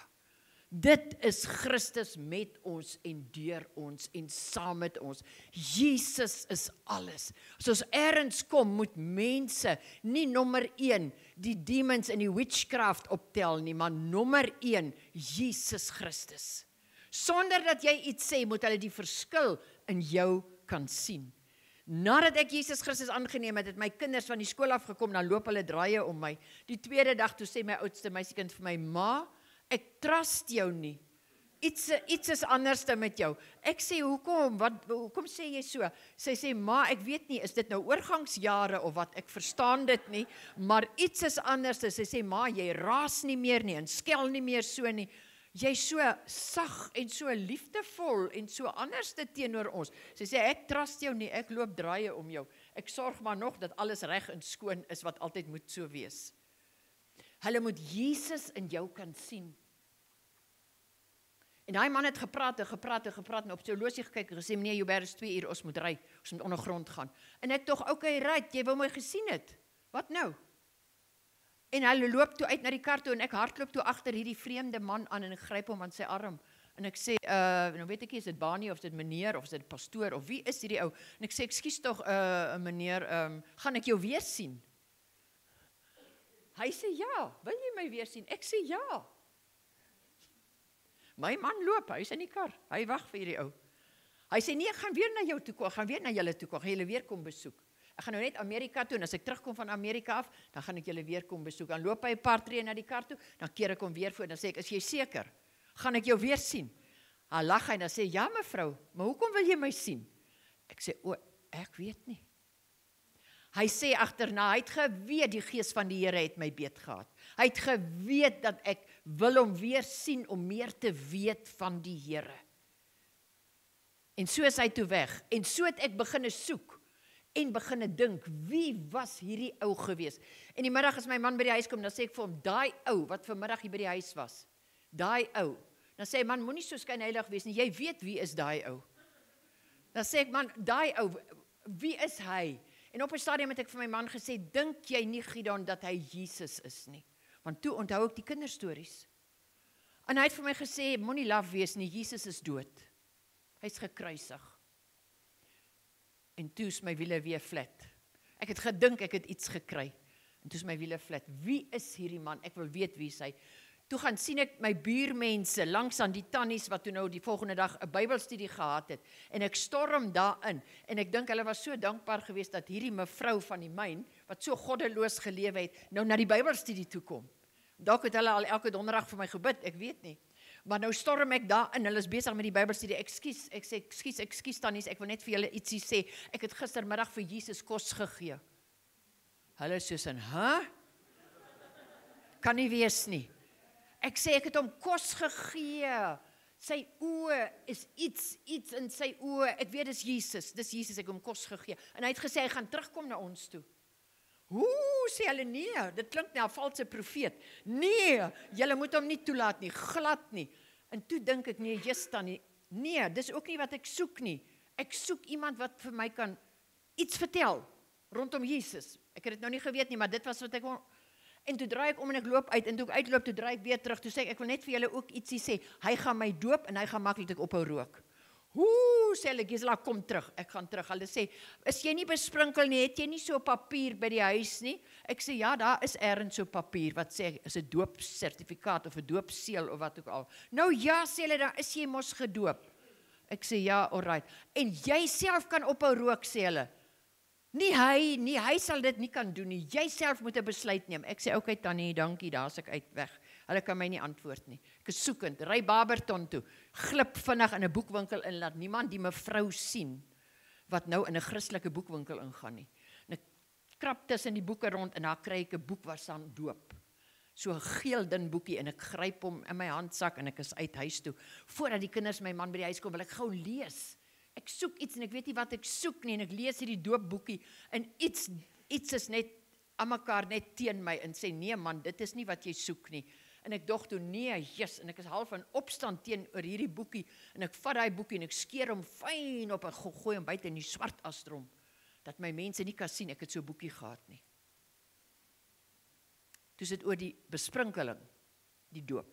S2: Dit is Christus met ons en deur ons en saam met ons. Jesus is alles. As ons ergens kom, moet mense nie nommer 1 die demons en die witchcraft optel nie, maar nommer 1 Jesus Christus. Sonder dat jy iets sê, moet hulle die verskil in jou kan sien. Nadat ek Jesus Christus aangeneem het, het my kinders van die skool afgekom, dan loop hulle draaie om my. Die tweede dag, toe sê my oudste meisiekind vir my, ma, ek trust jou nie. Iets is anderste met jou. Ek sê, hoekom sê jy so? Sy sê, ma, ek weet nie, is dit nou oorgangsjare of wat? Ek verstaan dit nie, maar iets is anderste. Sy sê, ma, jy raas nie meer nie, en skel nie meer so nie. Jy is so sag en so liefdevol en so anderste teenoor ons. Sy sê, ek trust jou nie, ek loop draaie om jou. Ek sorg maar nog dat alles reg en skoon is wat altyd moet so wees. Hulle moet Jesus in jou kan sien. En daai man het gepraat en op sy horlosie gekyk en gesê, meneer Joubert, is 2 uur, ons moet ry, ons moet ondergrond gaan. En ek tog, okay, right, jy wou my gesien het. Wat nou? En hulle loop toe uit na die kar toe en ek hardloop toe agter hierdie vreemde man aan en ek gryp hom aan sy arm. En ek sê, nou weet ek nie, is dit Bani of is dit meneer of is dit pastoor of wie is hierdie ou? En ek sê, ekskuus tog, meneer, gaan ek jou weer sien? Hy sê, ja, wil jy my weer sien? Ek sê, ja. My man loop, hy is in die kar, hy wag vir hierdie ou. Hy sê, nee, ek gaan weer na jou toe kom, ek gaan weer na julle toe kom, gaan julle weer kom besoek. Ek gaan nou net Amerika toe, en as ek terugkom van Amerika af, dan gaan ek julle weer kom besoek. Dan loop hy 'n paar tree na die kar toe, dan keer ek hom weer voor, dan sê ek, is jy seker? Gaan ek jou weer sien? Dan lag hy en dan sê, ja mevrou, maar hoekom wil jy my sien? Ek sê, ek weet nie. Hy sê agterna, hy het geweet die gees van die Here het my beet gehad. Hy het geweet dat ek wil hom weer sien om meer te weet van die Here. En so is hy toe weg. En so het ek begine soek en begine dink, wie was hierdie ou gewees? En die middag as my man by die huis kom, dan sê ek vir hom, daai ou wat vanmiddag hier by die huis was, daai ou. Dan sê hy, man, moenie so skynheilig wees nie, jy weet wie is daai ou. Dan sê ek, man, daai ou, wie is hy? En op 'n stadium het ek vir my man gesê, dink jy nie, Gideon, dat hy Jesus is nie? Want toe onthou ek die kinderstories. En hy het vir my gesê, moenie laf wees nie, Jesus is dood. Hy's gekruisig. En toe is my wiele weer flat. Ek het gedink ek het iets gekry. En toe is my wiele flat. Wie is hierdie man? Ek wil weet wie is hy. Toe gaan sien ek my buurmense langs aan die tannies wat toe nou die volgende dag 'n Bybelstudie gehad het. En ek storm daarin. En ek dink hulle was so dankbaar geweest dat hierdie mevrou van die myn, wat so goddeloos gelewe het, nou na die Bybelstudie toe kom. Dalk het hulle al elke donderdag vir my gebid, ek weet nie. Maar nou storm ek daarin, hulle is besig met die Bybelstudie. Ekskuus, ek sê, ekskuus tannies, ek wil net vir julle ietsie sê. Ek het gistermiddag vir Jesus kos gegee. Hulle is soos in, Kan nie wees nie. Ek sê, ek het hom kos gegee. Sy oë is iets in sy oë. Ek weet dis Jesus, ek het hom kos gegee. En hy het gesê, hy gaan terugkom na ons toe. Sê hulle, nee, dit klink na 'n valse profeet. Nee, julle moet hom nie toelaat nie, glad nie. En toe dink ek, nee, Tannie, nee, dis ook nie wat ek soek nie. Ek soek iemand wat vir my kan iets vertel rondom Jesus. Ek het dit nou nie geweet nie, maar dit was wat ek wou. En toe draai ek om en ek loop uit, en toe ek uitloop, toe draai ek weer terug, toe sê ek wil net vir julle ook ietsie sê, hy gaan my doop, en hy gaan maak dat ek ophou rook. Sê hulle, Gisela, kom terug, ek gaan terug. Hulle sê, is jy nie besprinkel nie, het jy nie so papier by die huis nie? Ek sê, ja, daar is ergens so papier, wat sê, is 'n doopsertifikaat, of 'n doopseël, of wat ook al. Nou ja, sê hulle, dan is jy mos gedoop. Ek sê, ja, alright. En jy self kan ophou rook, sê hulle. Nie hy sal dit nie kan doen nie, jy self moet 'n besluit neem. Ek sê, okay Tannie, dankie, daar's ek uit weg. Hulle kan my nie antwoord nie. Ek is soekend, ry Barberton toe, glip vinnig in 'n boekwinkel in, laat niemand die mevrou sien, wat nou in 'n Christelike boekwinkel ingaan nie. En ek krap tussen die boeke rond, en daar kry ek 'n boek waar staan doop. so 'n geel dun boekie en ek gryp hom in my handsak en ek is uit huis toe. Voordat die kinders my man by die huis kom, wil ek gou lees. Ek soek iets en ek weet nie wat ek soek nie en ek lees hierdie doopboekie en iets is net aan mekaar net teen my en sê nee man, dit is nie wat jy soek nie. En ek dog toe nee, yes, en ek is half in opstand teenoor hierdie boekie en ek vat daai boekie en ek skeer hom fyn op en gooi hom buite in die swart astrom dat my mense nie kan sien ek het so 'n boekie gehad nie. Toe sit oor die besprinkeling, die doop.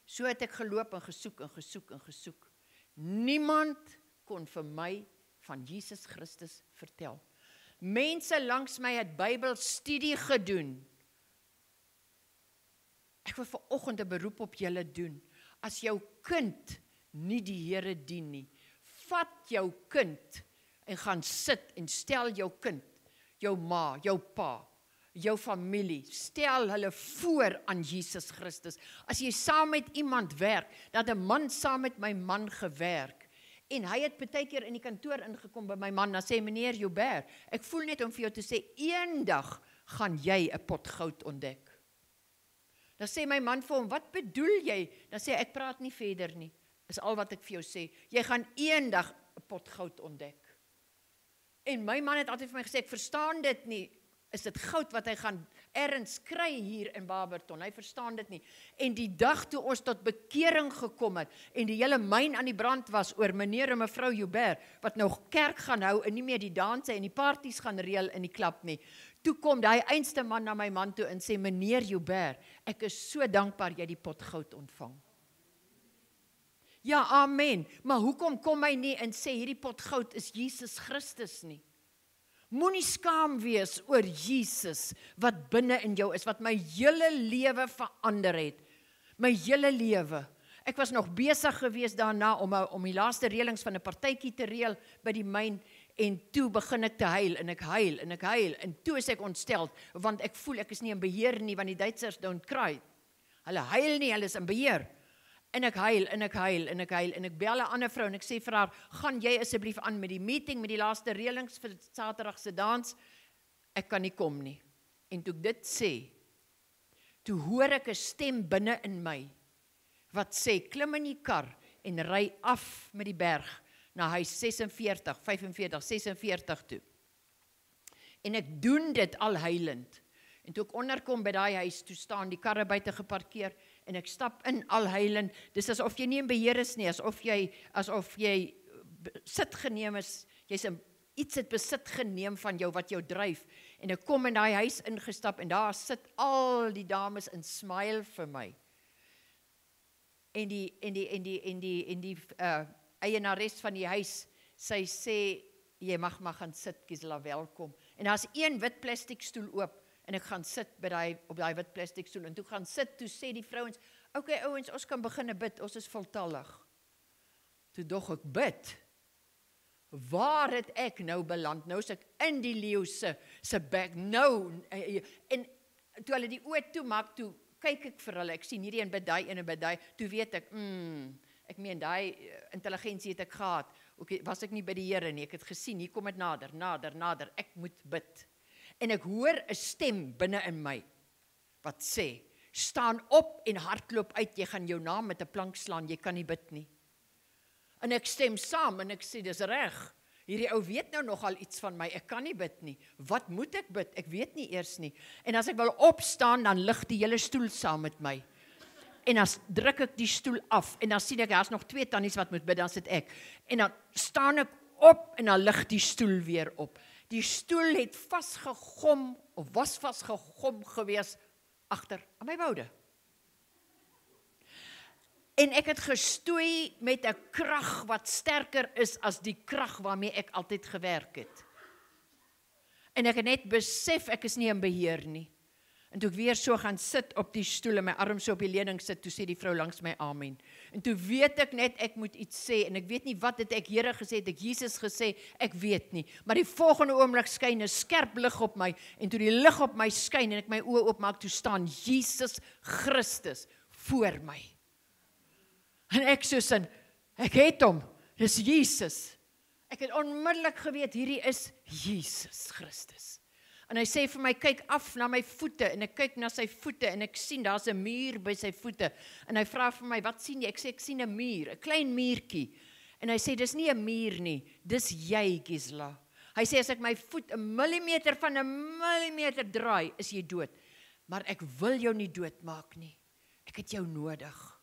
S2: So het ek geloop en gesoek. Niemand kon vir my van Jesus Christus vertel. Mense langs my het Bybelstudie gedoen. Ek wil vanoggend 'n beroep op julle doen. As jou kind nie die Here dien nie, vat jou kind en gaan sit en stel jou kind, jou ma, jou pa, jou familie, stel hulle voor aan Jesus Christus. As jy saam met iemand werk, dat 'n man saam met my man gewerk, en hy het baie keer in die kantoor ingekom by my man, dan sê meneer Joubert, ek voel net om vir jou te sê, eendag gaan jy 'n pot goud ontdek. Dan sê my man vir hom, wat bedoel jy? Dan sê ek praat nie verder nie, is al wat ek vir jou sê, jy gaan eendag 'n pot goud ontdek. En my man het altyd vir my gesê, ek verstaan dit nie, is dit goud wat hy gaan ergens kry hier in Barberton, hy verstaan dit nie. En die dag toe ons tot bekering gekom het, en die hele myn aan die brand was, oor meneer en mevrou Joubert, wat nog kerk gaan hou, en nie meer die danse en die parties gaan reël in die klap nie. Toe kom die einste man na my man toe, en sê, meneer Joubert, ek is so dankbaar jy die pot goud ontvang. Ja, amen, maar hoekom kom hy nie en sê, hierdie pot goud is Jesus Christus nie? Moenie skaam wees oor Jesus, wat binne in jou is, wat my hele lewe verander het. My hele lewe. Ek was nog besig geweest daarna om die laaste reëlings van 'n partytjie te reël by die myn, en toe begin ek te huil, en ek huil, en toe is ek ontsteld, want ek voel ek is nie in beheer nie, want die Duitsers don't cry. Hulle huil nie, hulle is in beheer. En ek huil, en ek bel 'n ander vrou, en ek sê vir haar, gaan jy asseblief aan met die meeting, met die laaste reëlings vir Saterdag se dans, ek kan nie kom nie. En toe ek dit sê, toe hoor ek 'n stem binne in my, wat sê, klim in die kar, en ry af met die berg, na huis 46 toe. En ek doen dit al huilend. En toe ek onderkom by daai huis, toe staan die karre buite geparkeer, en ek stap in al huilend, dis asof jy nie in beheer is nie, asof jy besit geneem is, iets het besit geneem van jou, wat jou dryf, en ek kom in daai huis ingestap, en daar sit al die dames en smile vir my, en die eienares van die huis, sy sê, jy mag maar gaan sit, Gisela, welkom, en daar's een wit plastiek stoel oop, en ek gaan sit op die wit plastiek stoel, en toe gaan sit, toe sê die vrouens, okay ouens, ons kan begin bid, ons is voltallig. Toe dog ek bid, waar het ek nou beland? Nou is ek in die leeu se bek, en toe hulle die oë toe maak, toe kyk ek vir hulle, ek sien hierdie en bid die, toe weet ek, ek meen, die intelligensie het ek gehad, was ek nie by die Here nie, ek het gesien, hier kom het nader, ek moet bid. En ek hoor 'n stem binne in my, wat sê, staan op en hardloop uit, jy gaan jou naam met 'n plank slaan, jy kan nie bid nie. En ek stem saam, en ek sê, dis reg, hierdie ou weet nou nogal iets van my, ek kan nie bid nie, wat moet ek bid, ek weet nie eers nie, en as ek wil opstaan, dan lig die hele stoel saam met my, en dan druk ek die stoel af, en dan sien ek, daar's nog 2 tannies wat moet bid, dan sit ek, en dan staan ek op, en dan lig die stoel weer op. Die stoel het vasgegom, of was vasgegom gewees, agter aan my boude. En ek het gestoei met 'n krag wat sterker is as die krag waarmee ek altyd gewerk het. En ek het net besef, ek is nie in beheer nie. En toe ek weer so gaan sit op die stoel en my arm so op die leuning sit, toe sê die vrou langs my amen. En toe weet ek net, ek moet iets sê, en ek weet nie wat het ek Here gesê, het ek Jesus gesê, ek weet nie. Maar die volgende oomblik skyn 'n skerp lig op my, en toe die lig op my skyn, en ek my oë oopmaak, toe staan Jesus Christus voor my. En ek soos in, ek het hom, dis Jesus. Ek het onmiddellik geweet, hierdie is Jesus Christus. En hy sê vir my, kyk af na my voete, en ek kyk na sy voete, en ek sien, daar's 'n muur by sy voete, en hy vra vir my, wat sien jy? Ek sê, ek sien 'n muur, 'n klein muurtjie, en hy sê, dis nie 'n muur nie, dis jy, Gisela. Hy sê, as ek my voet 'n millimeter van 'n millimeter draai, is jy dood, maar ek wil jou nie doodmaak nie, ek het jou nodig.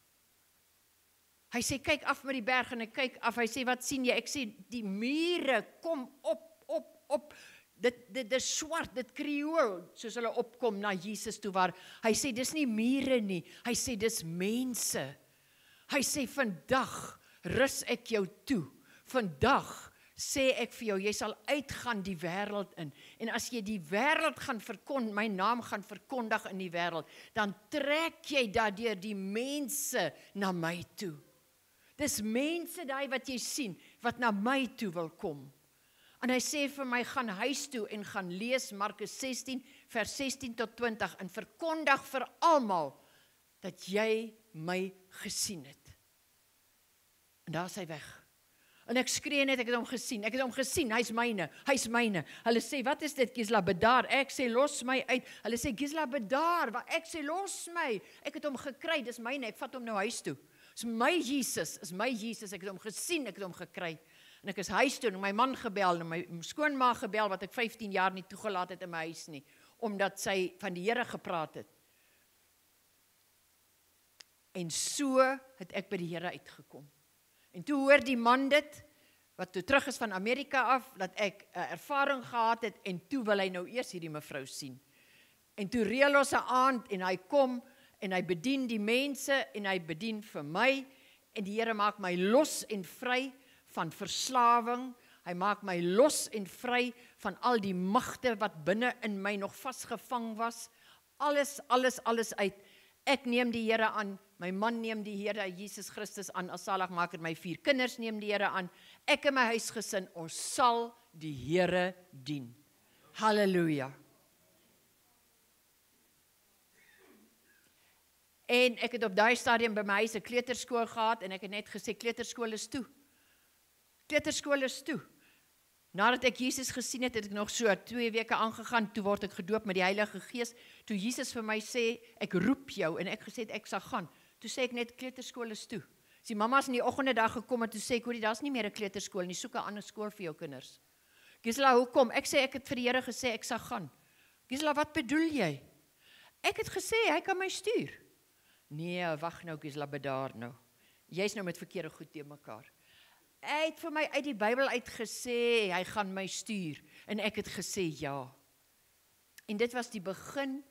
S2: Hy sê, kyk af met die berg, en ek kyk af, hy sê, wat sien jy? Ek sê, die mure kom op, dit is swart, dit krioel, soos hulle opkom na Jesus toe waar, hy sê, dis nie mure nie, hy sê, dis mense. Hy sê, vandag rus ek jou toe, vandag sê ek vir jou, jy sal uitgaan die wêreld in, en as jy die wêreld gaan verkondig, my naam gaan verkondig in die wêreld, dan trek jy daardeur die mense na my toe. Dis mense daai wat jy sien, wat na my toe wil kom. En hy sê vir my, gaan huis toe en gaan lees Markus 16, vers 16 tot 20, en verkondig vir almal, dat jy my gesien het. En daar is hy weg. En ek skree net, ek het hom gesien, hy's myne. Hulle sê, wat is dit, Gisela, bedaar? Ek sê, los my uit. Hulle sê, Gisela, bedaar. Ek sê, los my. Ek het hom gekry, dis myne, ek vat hom nou huis toe. Is my Jesus, ek het hom gesien, ek het hom gekry. En ek is huis toe, en my man gebel, en my skoonma gebel, wat ek 15 jaar nie toegelaat het in my huis nie, omdat sy van die Here gepraat het. En so het ek by die Here uitgekom. En toe hoor die man dit, wat toe terug is van Amerika af, dat ek 'n ervaring gehad het, en toe wil hy nou eers hierdie mevrou sien. En toe reël ons 'n aand, en hy kom, en hy bedien die mense, en hy bedien vir my, en die Here maak my los en vry van verslawing, hy maak my los en vry van al die magte wat binne in my nog vasgevang was, alles uit. Ek neem die Here aan, my man neem die Here Jesus Christus aan, as saligmaker, my 4 kinders neem die Here aan, ek en my huisgesin, ons sal die Here dien. Halleluja. En ek het op daai stadium by my huis 'n kleuterskool gehad, en ek het net gesê, kleuterskool is toe. Kleuterskool is toe. Nadat ek Jesus gesien het, het ek nog so 2 weke aangegaan, toe word ek gedoop met die Heilige Gees, toe Jesus vir my sê, ek roep jou, en ek gesê het, ek sal gaan, toe sê ek net, kleuterskool is toe. As die mamas in die oggende dag gekom het, toe sê ek, hoorie, daar's nie meer 'n kleuterskool nie, soek 'n ander skool vir jou kinders. Gisela, hoekom? Ek sê, ek het vir die Here gesê, ek sal gaan. Gisela, wat bedoel jy? Ek het gesê, hy kan my stuur. Nee, wag nou, Gisela, bedaar nou. Jy's nou met verkeerde goed te mekaar. Hy het vir my uit die Bybel uitgesê, hy gaan my stuur, en ek het gesê ja. En dit was die begin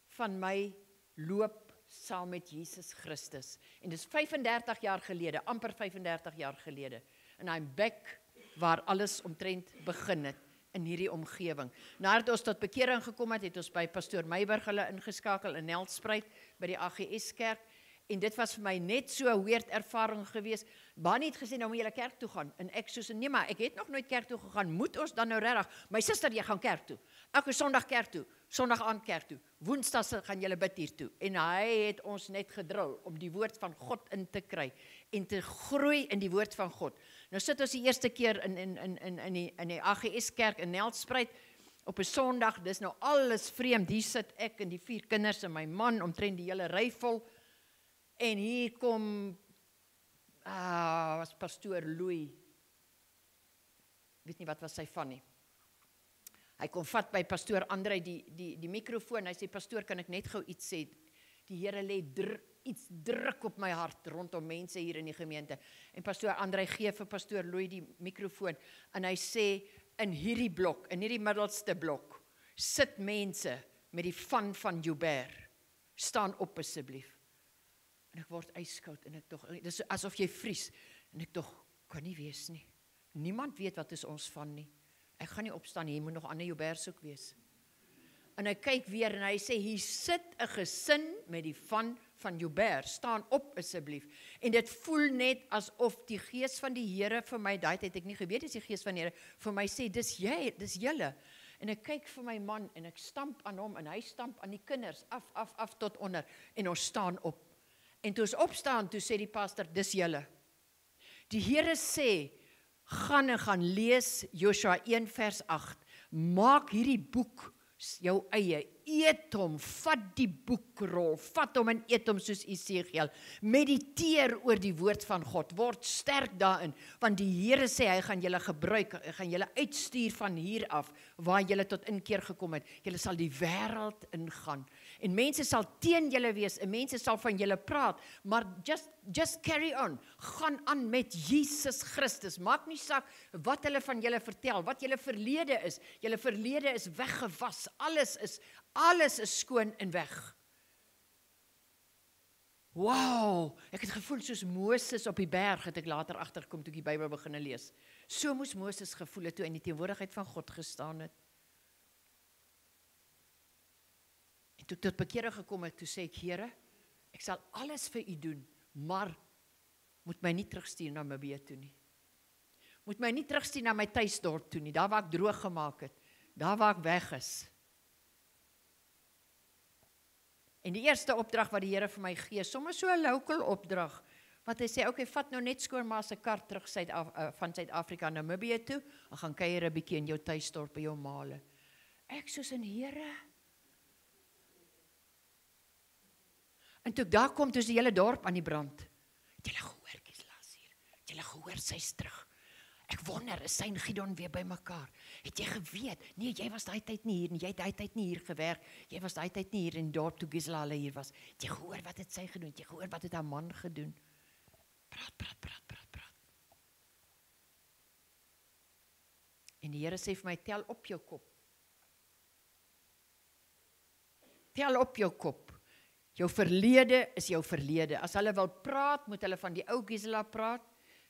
S2: van my loop saam met Jesus Christus. En dis 35 jaar gelede, amper 35 jaar gelede. En I'm back waar alles omtrent begin het, in hierdie omgewing. Nadat ons tot bekering gekom het, het ons by pastoor Meiburg hulle ingeskakel in Nelspruit, by die AGS kerk, en dit was vir my net so 'n weird ervaring gewees. Bonnie het gesê, nou moet jy kerk toe gaan, en ek soos, nee maar, ek het nog nooit kerk toe gegaan, moet ons dan nou regtig, my suster, jy gaan kerk toe, elke Sondag kerk toe, Sondag aand kerk toe, Woensdag gaan julle bid hier toe, en hy het ons net gedrul, om die woord van God in te kry, en te groei in die woord van God. Nou sit ons die eerste keer in die AGS kerk in Nelspruit, op 'n Sondag, dis nou alles vreemd, hier sit ek en die 4 kinders en my man, omtrent die hele ry vol, en hier kom, was pastoor Louis, weet nie wat was sy van nie. Hy kom vat by pastoor Andrei die mikrofoon, hy sê, pastoor, kan ek net gou iets sê, die Here lê iets druk op my hart, rondom mense hier in die gemeente, en pastoor Andrei gee vir pastoor Louis die mikrofoon, en hy sê, in hierdie blok, in hierdie middelste blok, sit mense met die van Joubert, staan op asseblief. En ek word yskoud, en ek tog, dis asof jy vries, en ek tog, kan nie wees nie. Niemand weet wat is ons van nie. Ek gaan nie opstaan nie, jy moet nog ander Jouberts ook wees. En hy kyk weer, en hy sê, hier sit 'n gesin met die van Joubert, staan op asseblief. En dit voel net asof die gees van die Here vir my, daai het ek nie geweet, is die gees van die Here, vir my sê, dis julle. En ek kyk vir my man, en ek stamp aan hom, en hy stamp aan die kinders, af tot onder, en ons staan op. En toe ons opstaan, toe sê die pastor, dis julle. Die Here sê, gaan lees Joshua 1 vers 8, Maak hierdie boek jou eie, eet hom, vat die boekrol, vat hom en eet hom soos Esegiel, mediteer oor die woord van God, word sterk daarin, want die Here sê, hy gaan julle gebruik, hy gaan julle uitstuur van hier af, waar julle tot inkeer gekom het, julle sal die wêreld ingaan, en mense sal teen julle wees, en mense sal van julle praat, maar just carry on, gaan aan met Jesus Christus, maak nie saak wat hulle van julle vertel, wat julle verlede is weggewas, alles is skoon en weg. Wow, ek het gevoel soos Moses op die berg, het ek later agterkom toe ek die Bybel begin lees. So moes Moses gevoel het toe hy in die teenwoordigheid van God gestaan het. En toe ek tot bekering gekom het, toe sê ek, Here, ek sal alles vir u doen, maar moet my nie terugstuur na Namibië toe nie. Moet my nie terugstuur na my tuisdorp toe nie, daar waar ek droog gemaak het, daar waar ek weg is. En die eerste opdrag wat die Here vir my gee, sommer so 'n local opdrag, wat hy sê, okay, vat nou net skoonma se kar terug van Suid-Afrika na Namibië toe, en gaan kuier 'n bietjie in jou tuisdorp by jou male. Ek soos in Here. En toe ek daar kom, toe is die hele dorp aan die brand. Het julle gehoor, Gisela's hier? Het julle gehoor, sy's terug? Ek wonder, is sy en Gideon weer by mekaar? Het jy geweet? Nee, jy was daai tyd nie hier nie, jy het daai tyd nie hier gewerk, jy was daai tyd nie hier in die dorp toe Gisela hulle hier was. Het jy gehoor wat het sy gedoen? Het jy gehoor wat het haar man gedoen? Praat. En die Here sê vir my, tel op jou kop. Tel op jou kop. Jou verlede is jou verlede. As hulle wil praat, moet hulle van die ou Gisela praat,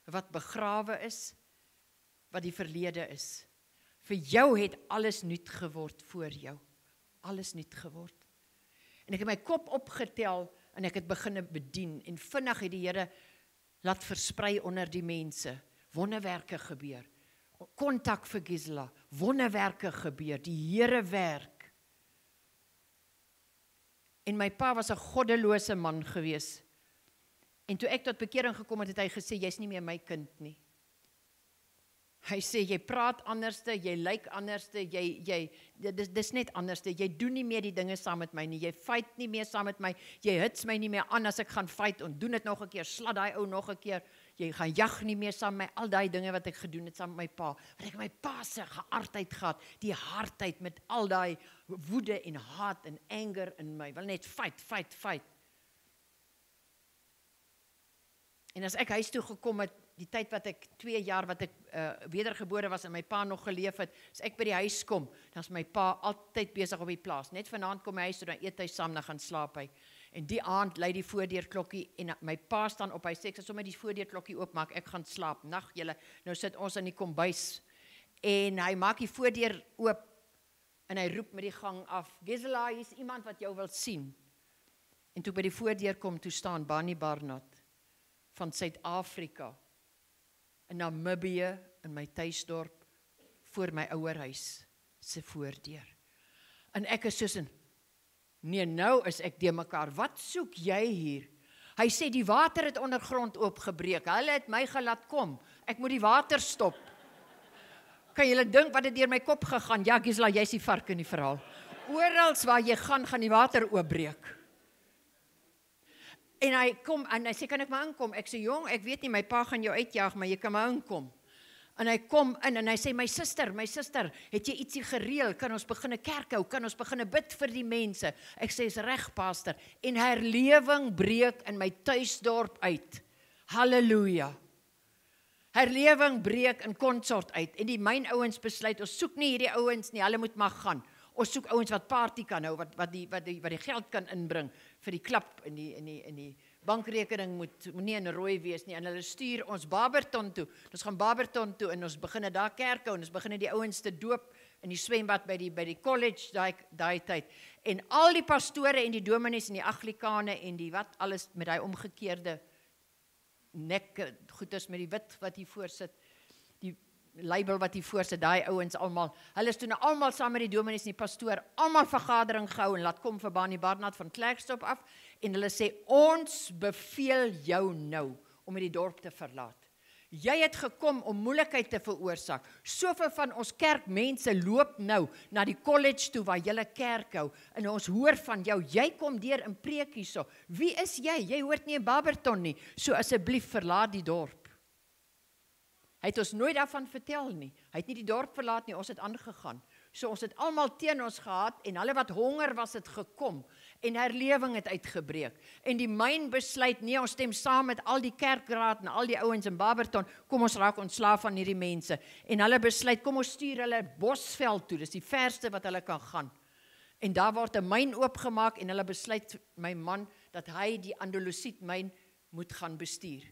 S2: wat begrawe is, wat die verlede is. Vir jou het alles nuut geword voor jou. Alles nuut geword. En ek het my kop opgetel, en ek het begin bedien, en vinnig het die Here laat versprei onder die mense. Wonderwerke gebeur. Kontak vir Gisela. Wonderwerke gebeur. Die Here werk. En my pa was 'n goddelose man gewees. En toe ek tot bekering gekom het, het hy gesê, jy's nie meer my kind nie. Hy sê, jy praat anderste, jy lyk anderste, dis net anderste, jy doen nie meer die dinge saam met my nie, jy fight nie meer saam met my, jy hits my nie meer aan as ek gaan fight, en doen dit nog 'n keer, slat daai ou nog 'n keer, jy gaan jag nie meer saam met my, al daai dinge wat ek gedoen het saam met my pa, want ek het my pa se geaardheid gehad, die hardheid met al daai woede en haat en anger in my, wil net fight. En as ek huis toe gekom het, die tyd wat ek 2 jaar wat ek wedergebore was en my pa nog geleef het, as ek by die huis kom, dan is my pa altyd besig op die plaas. Net vanaand kom hy huis toe, dan eet hy saam, dan gaan slaap hy. En die aand lui die voordeurklokkie en my pa staan op, hy sê, ek sal sommer die voordeurklokkie oopmaak, ek gaan slaap. Nag julle, nou sit ons in die kombuis. En hy maak die voordeur oop en hy roep met die gang af, Gisela, hier is iemand wat jou wil sien. En toe by die voordeur kom, toe staan Bani Barnard van Suid-Afrika in Namibië, in my tuisdorp, voor my ouerhuis se voordeur. En ek is soos in, nee, nou is ek de mekaar, wat soek jy hier? Hy sê, die water het ondergrond oopgebreek, hulle het my gelaat kom, ek moet die water stop. Kan julle dink wat het deur my kop gegaan? Ja, Gisela, jy's die vark in die verhaal. Orals waar jy gaan die water oopbreek. En hy kom, en hy sê, kan ek maar inkom? Ek sê, jong, ek weet nie, my pa gaan jou uitjaag, maar jy kan maar inkom. En hy kom in, en hy sê, my suster, het jy ietsie gereël? Kan ons begin 'n kerk hou? Kan ons begin bid vir die mense? Ek sê, is reg, pastor. En herlewing breek in my tuisdorp uit. Halleluja. Herlewing breek in Consort uit. En die myn ouens besluit, ons soek nie hierdie ouens nie, hulle moet maar gaan. Ons soek ouens wat party kan hou, wat die geld kan inbring vir die klap in die bankrekening moet nie in rooi wees nie. En hulle stuur ons Barberton toe. Ons gaan Barberton toe en ons begin daar kerk hou en ons begin die ouens te doop in die swembad by die college daai tyd. En al die pastore en die dominees en die Anglikane en die wat alles met daai omgekeerde nek goeders met die wit wat hier voor sit. Die label wat hier voor sit, daai ouens almal. Hulle is toe nou almal saam met die dominees en die pastoor almal vergadering gehou en laat kom vir Bani Barnard van Klerksdorp af en hulle sê ons beveel jou nou om hierdie dorp te verlaat. Jy het gekom om moeilikheid te veroorsaak. Soveel van ons kerkmense loop nou na die college toe waar julle kerk hou en ons hoor van jou. Jy kom deur in preek hierso. Wie is jy? Jy hoort nie in Barberton nie. So asseblief verlaat die dorp. Hy het ons nooit daarvan vertel nie. Hy het nie die dorp verlaat nie, ons het aangegaan. So ons het almal teen ons gehad en hulle wat honger was het gekom en herlewing het uitgebreek. En die myn besluit, nee, ons stem saam met al die kerkraad en al die ouens in Barberton, kom ons raak ontslaaf van hierdie mense. En hulle besluit, kom ons stuur hulle Bosveld toe, dis die verste wat hulle kan gaan. En daar word 'n myn oopgemaak en hulle besluit, my man, dat hy die Andalusiet myn moet gaan bestuur.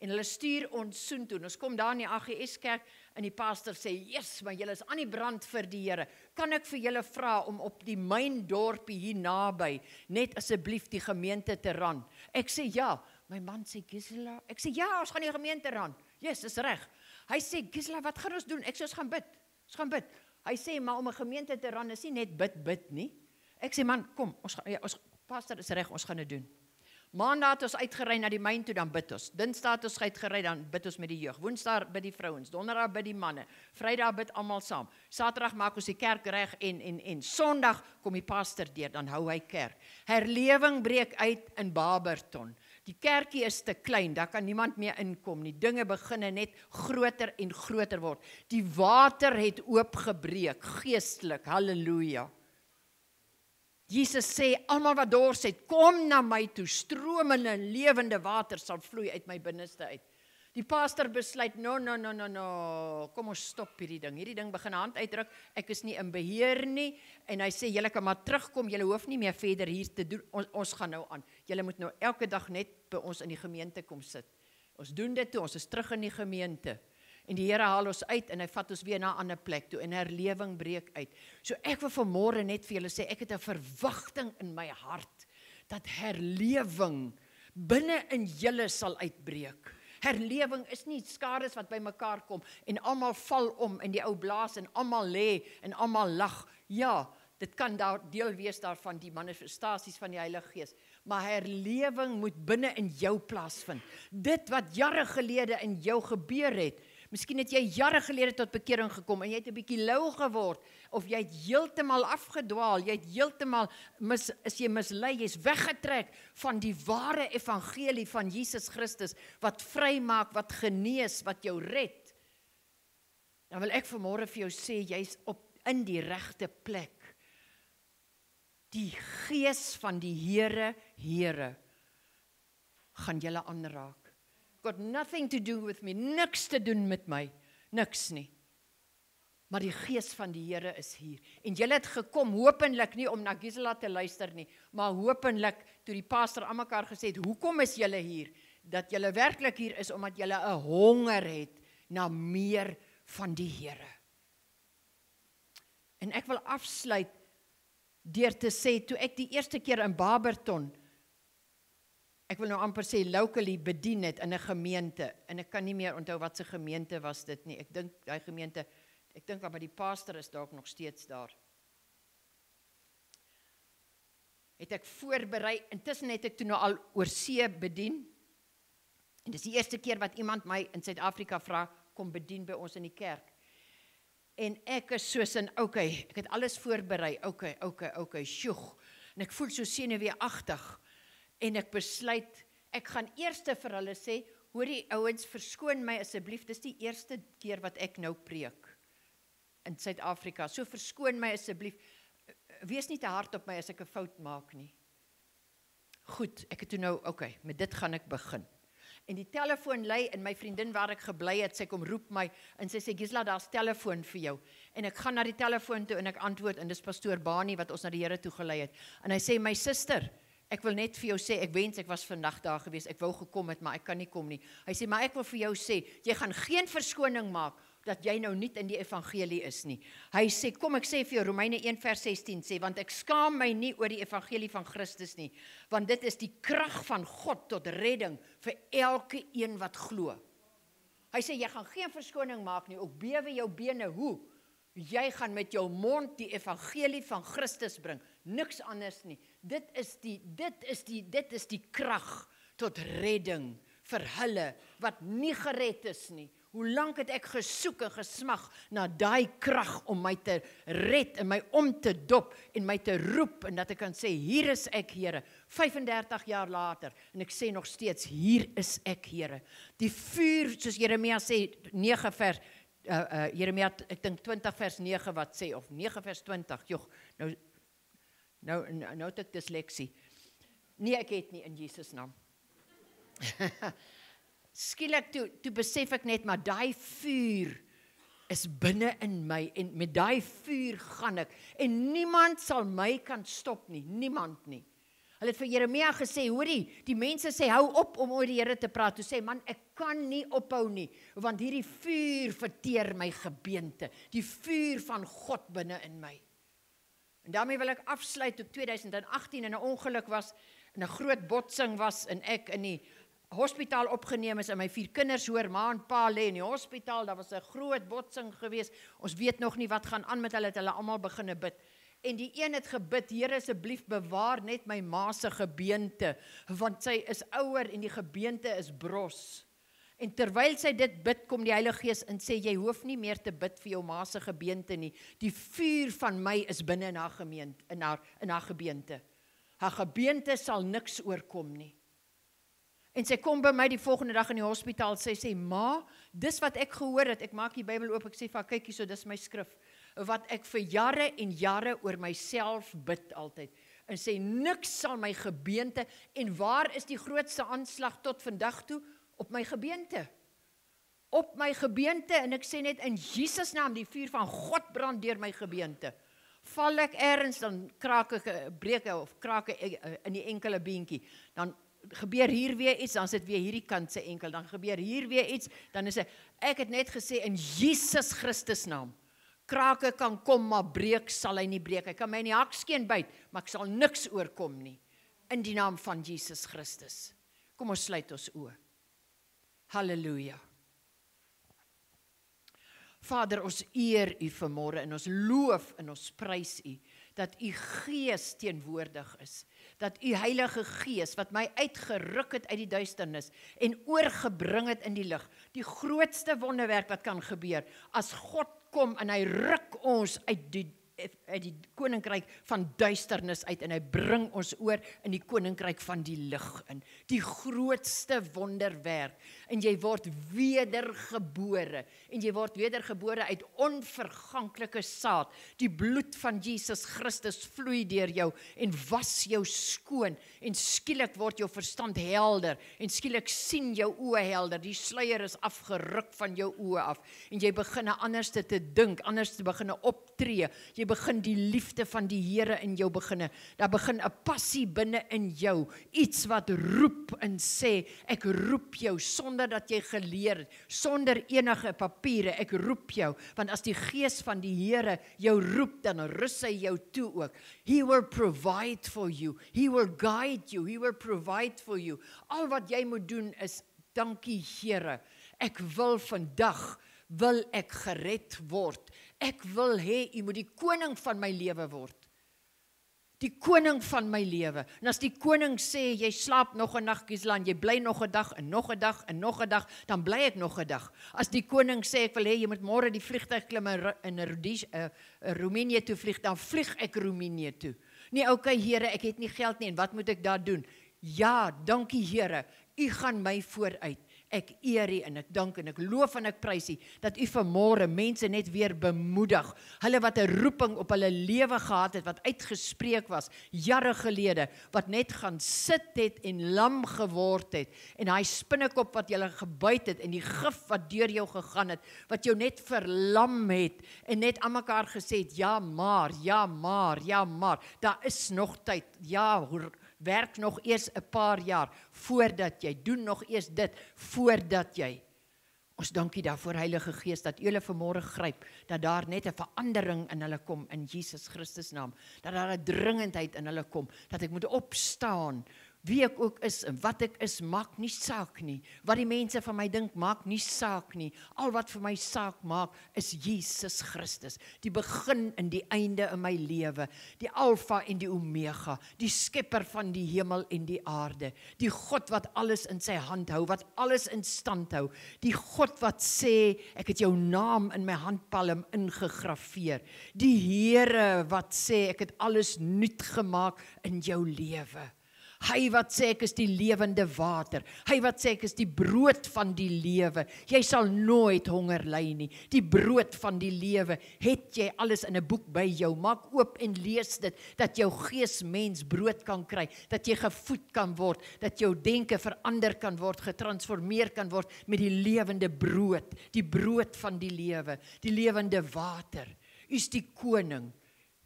S2: En hulle stuur ons soontoe. Ons kom daar in die AGS kerk en die pastor sê, yes, maar julle is aan die brand vir die Here. Kan ek vir julle vra om op die myn dorpie hier naby, net asseblief die gemeente te ran? Ek sê ja. My man sê, Gisela, ek sê ja, ons gaan die gemeente ran. Yes, is reg. Hy sê, Gisela, wat gaan ons doen? Ek sê, ons gaan bid. Ons gaan bid. Hy sê, maar om 'n gemeente te ran is nie net bid nie. Ek sê, man, kom, ons pastor is reg, ons gaan dit doen. Maandag het ons uitgery na die myn toe, dan bid ons. Dinsdag het ons uitgery, dan bid ons met die jeug. Woensdag bid die vrouens, donderdag bid die manne. Vrydag bid almal saam. Saterdag maak ons die kerk reg en Sondag kom die pastor deur, dan hou hy kerk. Herlewing breek uit in Barberton. Die kerkie is te klein, daar kan niemand meer inkom nie. Dinge begin net groter en groter word. Die water het oopgebreek, geestelik. Halleluja. Jesus sê, almal wat dors het, kom na my toe, stromende lewende water sal vloei uit my binneste uit. Die pastor besluit, no, kom ons stop hierdie ding begin hand uitdruk, ek is nie in beheer nie, en hy sê, julle kan maar terugkom, julle hoef nie meer verder hier te doen, ons gaan nou aan, julle moet nou elke dag net by ons in die gemeente kom sit. Ons doen dit toe, ons is terug in die gemeente. En die Here haal ons uit en hy vat ons weer na 'n ander plek toe en herlewing breek uit. So ek wil vanmôre net vir julle sê, ek het 'n verwagting in my hart dat herlewing binne in julle sal uitbreek. Herlewing is nie skares wat bymekaar kom en almal val om en die ou blaas en almal lê en almal lag. Ja, dit kan daar deel wees daarvan die manifestasies van die Heilige Gees, maar herlewing moet binne in jou plaasvind. Dit wat jare gelede in jou gebeur het, miskien het jy jare gelede tot bekering gekom en jy het 'n bietjie lou geword of jy het heeltemal afgedwaal, jy het heeltemal is jy mislei, jy's weggetrek van die ware evangelie van Jesus Christus wat vrymaak, wat genees, wat jou red. Dan wil ek vanmôre vir jou sê, jy's in die regte plek. Die Gees van die Here gaan julle aanraak. Got nothing to do with me, niks te doen met my, niks nie. Maar die Gees van die Here is hier. En julle het gekom, hopelik nie om na Gisela te luister nie, maar hopelik toe die pastor aan mekaar gesê het, hoekom is julle hier? Dat julle werklik hier is, omdat julle 'n honger het na meer van die Here. En ek wil afsluit deur te sê, toe ek die eerste keer in Barberton, ek wil nou amper sê locally bedien het in 'n gemeente, en ek kan nie meer onthou wat se gemeente was dit nie, ek dink die gemeente, ek dink maar die pastor is dalk nog steeds daar. Het ek voorberei, intussen het ek toe nou al oor see bedien, en dis die eerste keer wat iemand my in Suid-Afrika vra, kom bedien by ons in die kerk. En ek is soos in, okay, ek het alles voorberei, okay, sjoeg, en ek voel so senuweeagtig, en ek besluit, ek gaan eers vir hulle sê, hoorie ouens, verskoon my asseblief, dis die eerste keer wat ek nou preek in Suid-Afrika, so verskoon my asseblief, wees nie te hard op my as ek 'n fout maak nie. Goed, ek het toe nou, okay, met dit gaan ek begin. En die telefoon lui, en my vriendin waar ek gebly het, sy kom roep my, en sy sê, Gisela, daar's telefoon vir jou. En ek gaan na die telefoon toe, en ek antwoord, en dis pastoor Bani, wat ons na die Here toe gelei het. En hy sê, my suster, ek wil net vir jou sê, ek wens ek was vandag daar gewees, ek wou gekom het, maar ek kan nie kom nie. Hy sê, maar ek wil vir jou sê, jy gaan geen verskoning maak, dat jy nou nie in die evangelie is nie. Hy sê, kom ek sê vir jou, Romeine 1:16 sê, want ek skaam my nie oor die evangelie van Christus nie, want dit is die krag van God tot redding vir elke een wat glo. Hy sê, jy gaan geen verskoning maak nie, ook bewe jou bene, hoe? Jy gaan met jou mond die evangelie van Christus bring, niks anders nie. Dit is die krag tot redding vir hulle wat nie gered is nie. Hoe lank het ek gesoek en gesmag na daai krag om my te red en my om te dop en my te roep en dat ek kan sê, hier is ek, Here, 35 jaar later, en ek sê nog steeds, hier is ek, Here. Die vuur, soos Jeremia sê, 9 vers, Jeremia, ek dink 20 vers 9 wat sê, of 9 vers 20, joh, nou het ek dysleksie. Nee, ek het nie in Jesus naam. Skielik toe besef ek net, maar daai vuur is binne in my, en met daai vuur gaan ek, en niemand sal my kan stop nie, niemand nie. Hulle het vir Jeremia gesê, hoorie, die mense sê, hou op om oor die Here te praat, toe sê, man, ek kan nie ophou nie, want hierdie vuur verteer my gebeente, die vuur van God binne in my. En daarmee wil ek afsluit, toe 2018 in 'n ongeluk was, en 'n groot botsing was, en ek in die hospitaal opgeneem is, en my 4 kinders hoor, ma en pa lê in die hospitaal, daar was 'n groot botsing gewees, ons weet nog nie wat gaan aan met hulle, het hulle almal begine bid, en die een het gebid, Here asseblief bewaar net my ma se gebeente, want sy is ouer en die gebeente is bros, en terwyl sy dit bid, kom die Heilige Gees en sê, jy hoef nie meer te bid vir jou ma se gebeente nie, die vuur van my is binne in haar gemeente, in haar gebeente, haar gebeente sal niks oorkom nie. En sy kom by my die volgende dag in die hospitaal, sy sê, ma, dis wat ek gehoor het, ek maak die Bybel oop, ek sê, van kykie so, dis my skrif, wat ek vir jare en jare oor myself bid altyd, en sê, niks sal my gebeente, en waar is die grootste aanslag tot vandag toe? Op my gebeente. Op my gebeente, en ek sê net, in Jesus naam, die vuur van God brand deur my gebeente. Val ek ergens, dan kraak ek, breek ek, of kraak ek in die enkele beentjie, dan gebeur hier weer iets, dan is dit weer hierdie kant se enkel, dan gebeur hier weer iets, dan is ek het net gesê, in Jesus Christus naam, krake kan kom, maar breek sal hy nie breek, hy kan my in die hakskeen byt, maar ek sal niks oorkom nie, in die naam van Jesus Christus. Kom ons sluit ons oë. Halleluja. Vader, ons eer U vanmôre, en ons loof en ons prys U, dat U Gees teenwoordig is, dat U Heilige Gees, wat my uitgeruk het uit die duisternis, en oorgebring het in die lig, die grootste wonderwerk wat kan gebeur, as God kom en hy ruk ons uit die koninkryk van duisternis uit, en hy bring ons oor in die koninkryk van die lig in, die grootste wonderwerk, en jy word wedergebore, en jy word wedergebore uit onverganklike saad, die bloed van Jesus Christus vloei deur jou, en was jou skoon, en skielik word jou verstand helder, en skielik sien jou oë helder, die sluier is afgeruk van jou oë af, en jy begin anders te dink, anders te begin optree, jy begin die liefde van die Here in jou beginne, daar begin 'n passie binne in jou, iets wat roep en sê, ek roep jou, sonder dat jy geleer het, sonder enige papiere, ek roep jou, want as die Gees van die Here jou roep, dan rus hy jou toe ook. He will provide for you, He will guide you, He will provide for you. Al wat jy moet doen is, dankie Here, ek wil vandag, wil ek gered word. Ek wil hê, U moet die koning van my lewe word. Die koning van my lewe. En as die koning sê, jy slaap nog 'n nag, Gislaan, jy bly nog 'n dag, en nog 'n dag, en nog 'n dag, dan bly ek nog 'n dag. As die koning sê, ek wil hê, jy moet môre die vliegtuig klim in Roemenië toe vlieg, dan vlieg ek Roemenië toe. Nee, okay, Here, ek het nie geld nie, en wat moet ek daar doen? Ja, dankie Here, U gaan my vooruit. Ek eer U en ek dank en ek loof en ek prys U, dat U vanmôre mense net weer bemoedig, hulle wat 'n roeping op hulle lewe gehad het, wat uitgespreek was, jare gelede, wat net gaan sit het en lam geword het, en hy spinnekop wat julle gebyt het, en die gif wat deur jou gegaan het, wat jou net verlam het, en net aan mekaar gesê het, ja maar, daar is nog tyd, ja, werk nog eers 'n paar jaar, voordat jy, doen nog eers dit, voordat jy. Ons dankie daarvoor, Heilige Gees, dat U hulle vanmôre gryp, dat daar net 'n verandering in hulle kom, in Jesus Christus naam, dat daar 'n dringendheid in hulle kom, dat ek moet opstaan, Wie ek ook is en wat ek is, maak nie saak nie. Wat die mense van my dink, maak nie saak nie. Al wat vir my saak maak, is Jesus Christus. Die begin en die einde in my lewe. Die Alfa en die Omega. Die skepper van die hemel en die aarde. Die God wat alles in sy hand hou, wat alles in stand hou. Die God wat sê, ek het jou naam in my handpalm ingegrafeer. Die Here wat sê, ek het alles nuut gemaak in jou lewe. Hy wat sê ek is die lewende water. Hy wat sê ek is die brood van die lewe. Jy sal nooit honger ly nie. Die brood van die lewe. Het jy alles in 'n boek by jou? Maak oop en lees dit, dat jou gees mens brood kan kry, dat jy gevoed kan word, dat jou denke verander kan word, getransformeer kan word met die lewende brood, die brood van die lewe, die lewende water. U is die koning.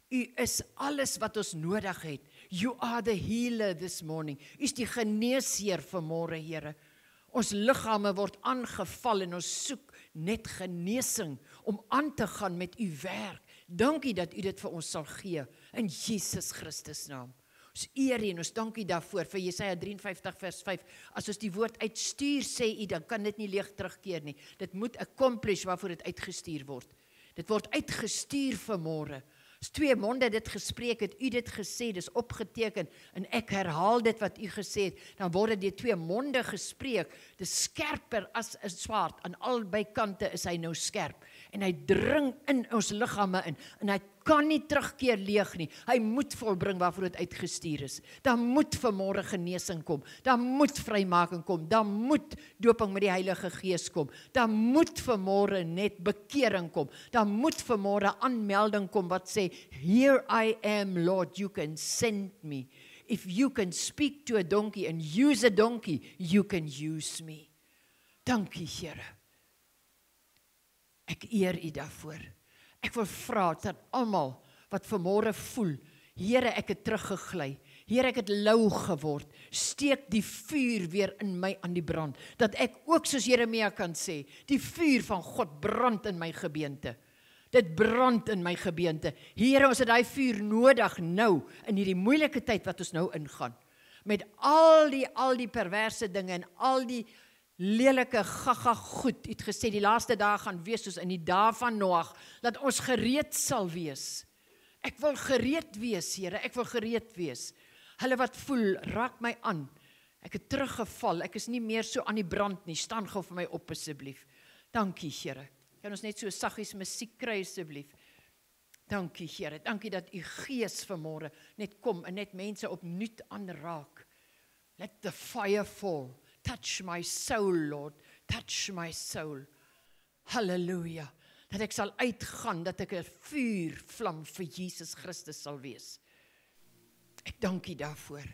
S2: U is alles wat ons nodig het. You are the healer this morning. U is die geneesheer vanmôre, Here. Ons liggame word aangeval en ons soek net genesing om aan te gaan met u werk. Dankie dat u dit vir ons sal gee in Jesus Christus naam. Ons eer u en ons dankie daarvoor vir Jesaja 53 vers 5. As ons die woord uitstuur, sê u, dan kan dit nie leeg terugkeer nie. Dit moet accomplish waarvoor dit uitgestuur word. Dit word uitgestuur vanmôre. As 2 monde dit gespreek het, u dit gesê, dis opgeteken, en ek herhaal dit wat u gesê het, dan word dit deur 2 monde gespreek, dis skerper as 'n swaard, aan albei kante is hy nou skerp, en hy dring in ons liggame in, en hy kan nie terugkeer leeg nie, hy moet volbring waarvoor dit uitgestuur is. Dan moet vanmôre genesing kom, dan moet vrymaking kom, dan moet doping met die Heilige Gees kom, dan moet vanmôre net bekering kom, dan moet vanmôre aanmelding kom wat sê, here I am Lord, you can send me. If you can speak to a donkey and use a donkey, you can use me. Dankie, Here. Ek eer u daarvoor. Ek wil vra dat almal wat vanmôre voel, Here, ek het teruggegly. Here, ek het lou geword. Steek die vuur weer in my aan die brand. Dat ek ook soos Jeremia kan sê, die vuur van God brand in my gebeente. Dit brand in my gebeente. Here, ons het daai vuur nodig nou, in hierdie moeilike tyd wat ons nou ingaan. Met al die perverse dinge en al die lelike gaga goed. U het gesê die laaste dae gaan wees soos in die dae van Noag, dat ons gereed sal wees. Ek wil gereed wees, Here, ek wil gereed wees. Hulle wat voel, raak my aan. Ek het teruggeval, ek is nie meer so aan die brand nie. Staan gou vir my op asseblief. Dankie, Here. Kan ons net so saggies musiek kry asseblief? Dankie, Here. Dankie dat u Gees vanmôre net kom en net mense opnuut aanraak. Let the fire fall. Touch my soul, Lord. Touch my soul. Halleluja. Dat ek sal uitgaan, dat ek 'n vuurvlam vir Jesus Christus sal wees. Ek dank u daarvoor.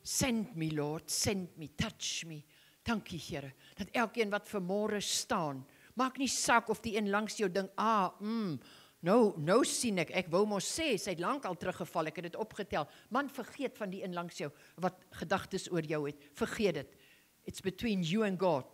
S2: Send me, Lord, send me, touch me. Dankie, Here, dat elkeen wat vanmôre staan, maak nie saak of die een langs jou dink, nou sien ek wou mos sê, sy het lank al teruggeval, ek het dit opgetel. Man, vergeet van die een langs jou, wat gedagtes oor jou het. Vergeet dit. It's between you and God.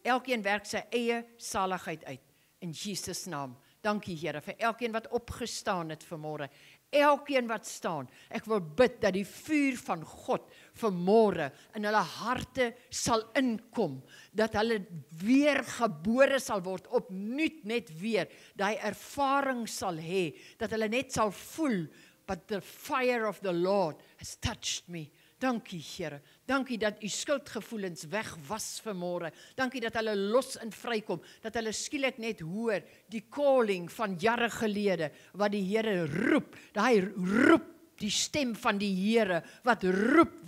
S2: Elkeen werk sy eie saligheid uit, in Jesus naam. Dankie, Here, vir elkeen wat opgestaan het vanmôre. Elkeen wat staan, ek wil bid dat die vuur van God vanmôre in hulle harte sal inkom, dat hulle weer gebore sal word, opnuut net weer, daai ervaring sal hê, dat hulle net sal voel, but the fire of the Lord has touched me. Dankie, Here. Dankie dat u skuldgevoelens wegwas vanmôre. Dankie dat hulle los en vrykom, dat hulle skielik net hoor die calling van jare gelede wat die Here roep. Daai roep, die stem van die Here wat roep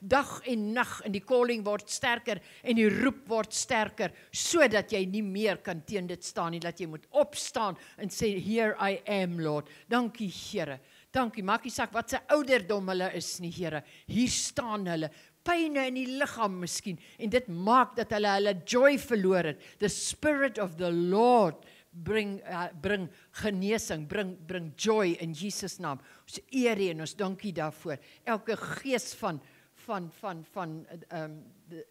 S2: dag en nag, en die calling word sterker en die roep word sterker, sodat jy nie meer kan teen dit staan nie, dat jy moet opstaan en sê, here I am, Lord. Dankie, Here. Dankie, maak nie saak wat sy ouderdom hulle is nie, Here. Hier staan hulle, pyne in die liggaam miskien, en dit maak dat hulle joy verloor het. The Spirit of the Lord bring genesing, bring joy in Jesus naam. Ons eer U en ons dankie daarvoor. Elke gees van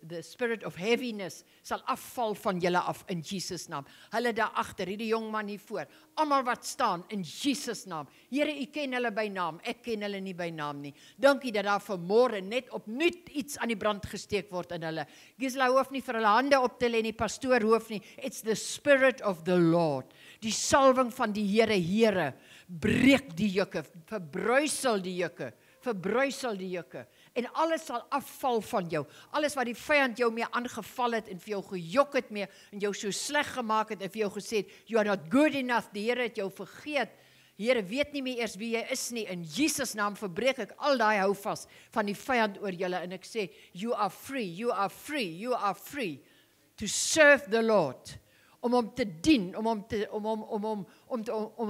S2: the spirit of heaviness sal afval van julle af in Jesus naam. Hulle daar agter, hierdie jong man hier voor, almal wat staan in Jesus naam. Here, U ken hulle by naam, ek ken hulle nie by naam nie. Dankie dat daar vanmôre net opnuut iets aan die brand gesteek word in hulle. Gisela hoef nie vir hulle hande op te lê nie, pastoor hoef nie. It's the spirit of the Lord. Die salwing van die Here, breek die jukke, verbruisel die jukke. En alles sal afval van jou. Alles wat die vyand jou mee aangeval het en vir jou gejok het mee en jou so sleg gemaak het en vir jou gesê het, you are not good enough, die Here het jou vergeet. Here weet nie meer eers wie jy is nie. In Jesus naam verbreek ek al daai houvas van die vyand oor julle en ek sê, you are free to serve the Lord. Om hom te dien, om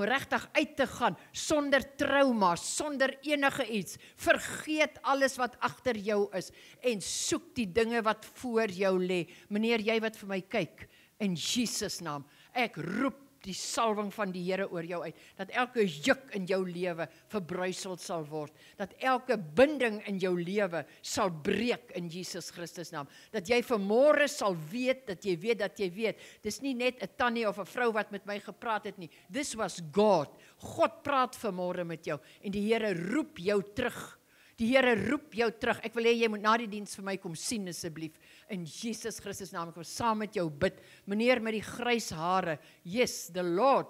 S2: regtig uit te gaan, sonder trauma, sonder enige iets. Vergeet alles wat agter jou is, en soek die dinge wat voor jou lê. Meneer, jy wat vir my kyk, in Jesus naam, ek roep die salwing van die Here oor jou uit, dat elke juk in jou lewe verbruisel sal word, dat elke binding in jou lewe sal breek in Jesus Christus naam, dat jy vanmôre sal weet, dat jy weet, dis nie net 'n tannie of 'n vrou wat met my gepraat het nie, this was God praat vanmôre met jou, en die Here roep jou terug. Ek wil hê jy moet na die diens vir my kom sien asseblief. In Jesus Christus naam, ek wil saam met jou bid. Meneer met die grys hare, yes, the Lord,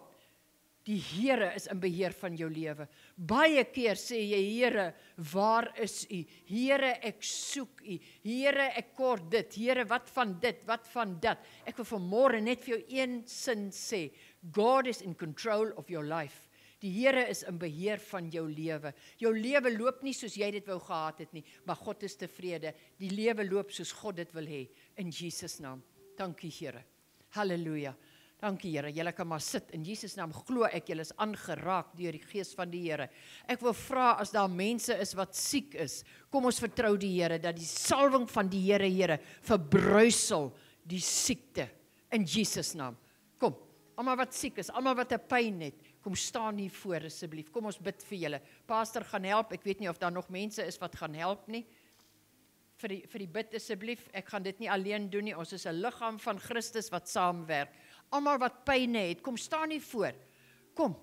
S2: die Here is in beheer van jou lewe. Baie keer sê jy, Here, waar is U? Here, ek soek U. Here, ek kort dit. Here, wat van dit? Wat van dat? Ek wil vanmôre net vir jou een sin sê, God is in control of your life. Die Here is in beheer van jou lewe. Jou lewe loop nie soos jy dit wou gehad het nie, maar God is tevrede. Die lewe loop soos God dit wil hê, in Jesus naam. Dankie Here. Halleluja. Dankie Here. Julle kan maar sit. In Jesus naam glo ek julle is aangeraak deur die Gees van die Here. Ek wil vra as daar mense is wat siek is, kom ons vertrou die Here dat die salwing van die Here verbruisel die siekte in Jesus naam. Kom, almal wat siek is, almal wat 'n pyn het, kom staan hier voor asseblief. Kom ons bid vir julle. Pastor gaan help. Ek weet nie of daar nog mense is wat gaan help nie. Vir die bid asseblief. Ek gaan dit nie alleen doen nie. Ons is 'n liggaam van Christus wat saamwerk. Almal wat pyne het, kom staan hier voor. Kom.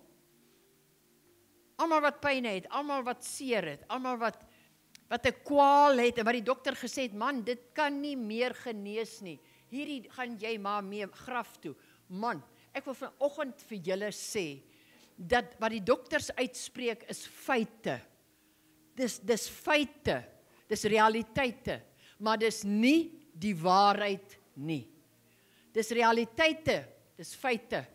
S2: Almal wat pyne het, almal wat seer het, almal wat 'n kwaal het en wat die dokter gesê het, man, dit kan nie meer genees nie. Hierdie gaan jy maar mee graf toe. Man, ek wil vanoggend vir julle sê dat wat die dokters uitspreek is feite. Dis feite, dis realiteite, maar dis nie die waarheid nie. Dis realiteite, dis feite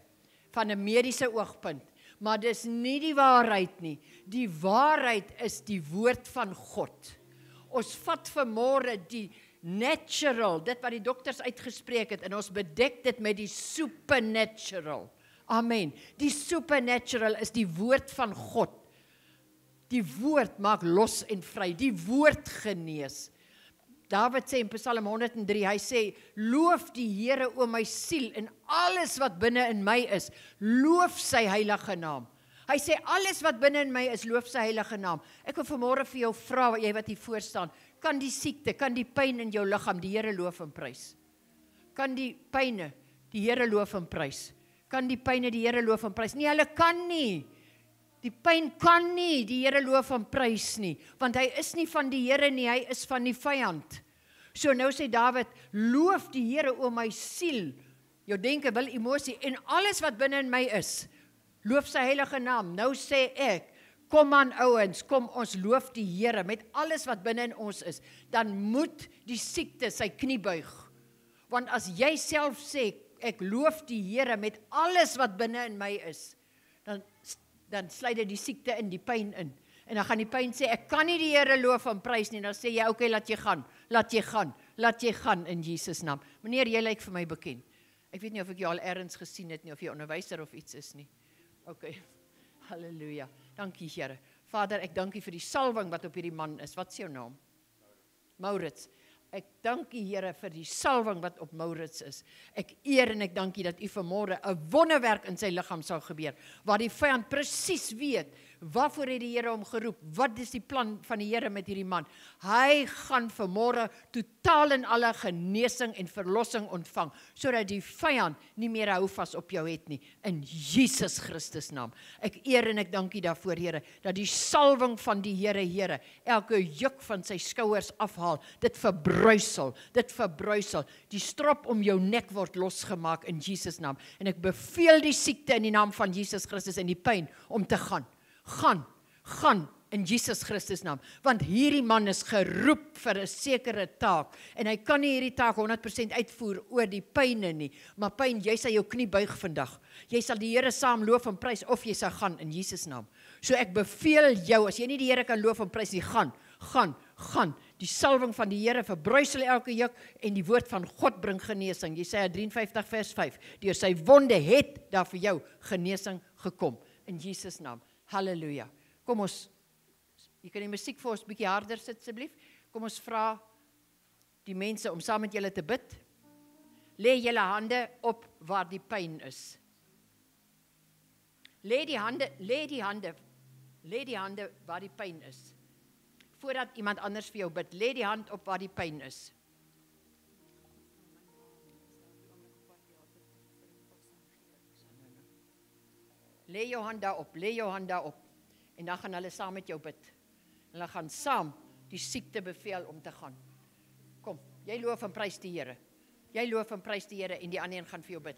S2: van 'n mediese oogpunt, maar dis nie die waarheid nie. Die waarheid is die woord van God. Ons vat vanmôre die natural, dit wat die dokters uitgespreek het, en ons bedek dit met die supernatural. Amen. Die supernatural is die woord van God. Die woord maak los en vry. Die woord genees. David sê in Psalm 103, hy sê, loof die Here o my siel en alles wat binne in my is, loof sy heilige naam. Hy sê, alles wat binne in my is, loof sy heilige naam. Ek wil vanmôre vir jou vra, jy wat hier voor staan, kan die siekte, kan die pyn in jou liggaam die Here loof en prys? Kan die pyne die Here loof en prys? Kan die pyne die Here loof en prys? Nee, hulle kan nie. Die pyn kan nie die Here loof en prys nie, want hy is nie van die Here nie, hy is van die vyand. So nou sê Dawid, loof die Here o my siel, jou denke, wil, emosie, en alles wat binne in my is, loof sy heilige naam. Nou sê ek, kom aan ouens, kom ons loof die Here met alles wat binne in ons is, dan moet die siekte sy knie buig. Want as jy self sê, ek loof die Here met alles wat binne in my is, dan sluit dit die siekte in, die pyn in. En dan gaan die pyn sê, ek kan nie die Here loof en prys nie. Dan sê jy, okay, laat jy gaan in Jesus naam. Meneer, jy lyk vir my bekend. Ek weet nie of ek jou al ergens gesien het nie, of jy onderwyser of iets is nie. Okay, halleluja. Dankie Here. Vader, ek dankie vir die salwing wat op hierdie man is. Wat is jou naam? Maurits. Ek dank U Here vir die salwing wat op Maurits is. Ek eer en ek dank U dat U vanmôre 'n wonderwerk in sy liggaam sal gebeur, waar die vyand presies weet Waarvoor het die Here hom geroep? Wat is die plan van die Here met hierdie man? Hy gaan vanmôre totaal en alle genesing en verlossing ontvang, sodat die vyand nie meer hou vas op jou het nie, in Jesus Christus naam. Ek eer en ek dank U daarvoor, Here, dat die salwing van die Here, elke juk van sy skouers afhaal, dit verbruisel, die strop om jou nek word losgemaak in Jesus naam, en ek beveel die siekte in die naam van Jesus Christus en die pyn om te gaan in Jesus Christus naam, want hierdie man is geroep vir 'n sekere taak, en hy kan nie hierdie taak 100% uitvoer oor die pyne nie, maar pyn, jy sal jou knie buig vandag, jy sal die Here saam loof en prys, of jy sal gaan in Jesus naam. So ek beveel jou, as jy nie die Here kan loof en prys nie, gaan, die salwing van die Here verbruisel elke juk, en die woord van God bring genesing, Jesaja 53 vers 5, deur sy wonde het daar vir jou genesing gekom, in Jesus naam, halleluja. Kom ons, jy kan die musiek vir ons bietjie harder sit asseblief, kom ons vra die mense om saam met julle te bid, lê julle hande op waar die pyn is, lê die hande waar die pyn is, voordat iemand anders vir jou bid, lê die hand op waar die pyn is. Lê jou hand daarop, en dan gaan hulle saam met jou bid. Hulle gaan saam die siekte beveel om te gaan. Kom, jy loof en prys die Here. En die ander een gaan vir jou bid.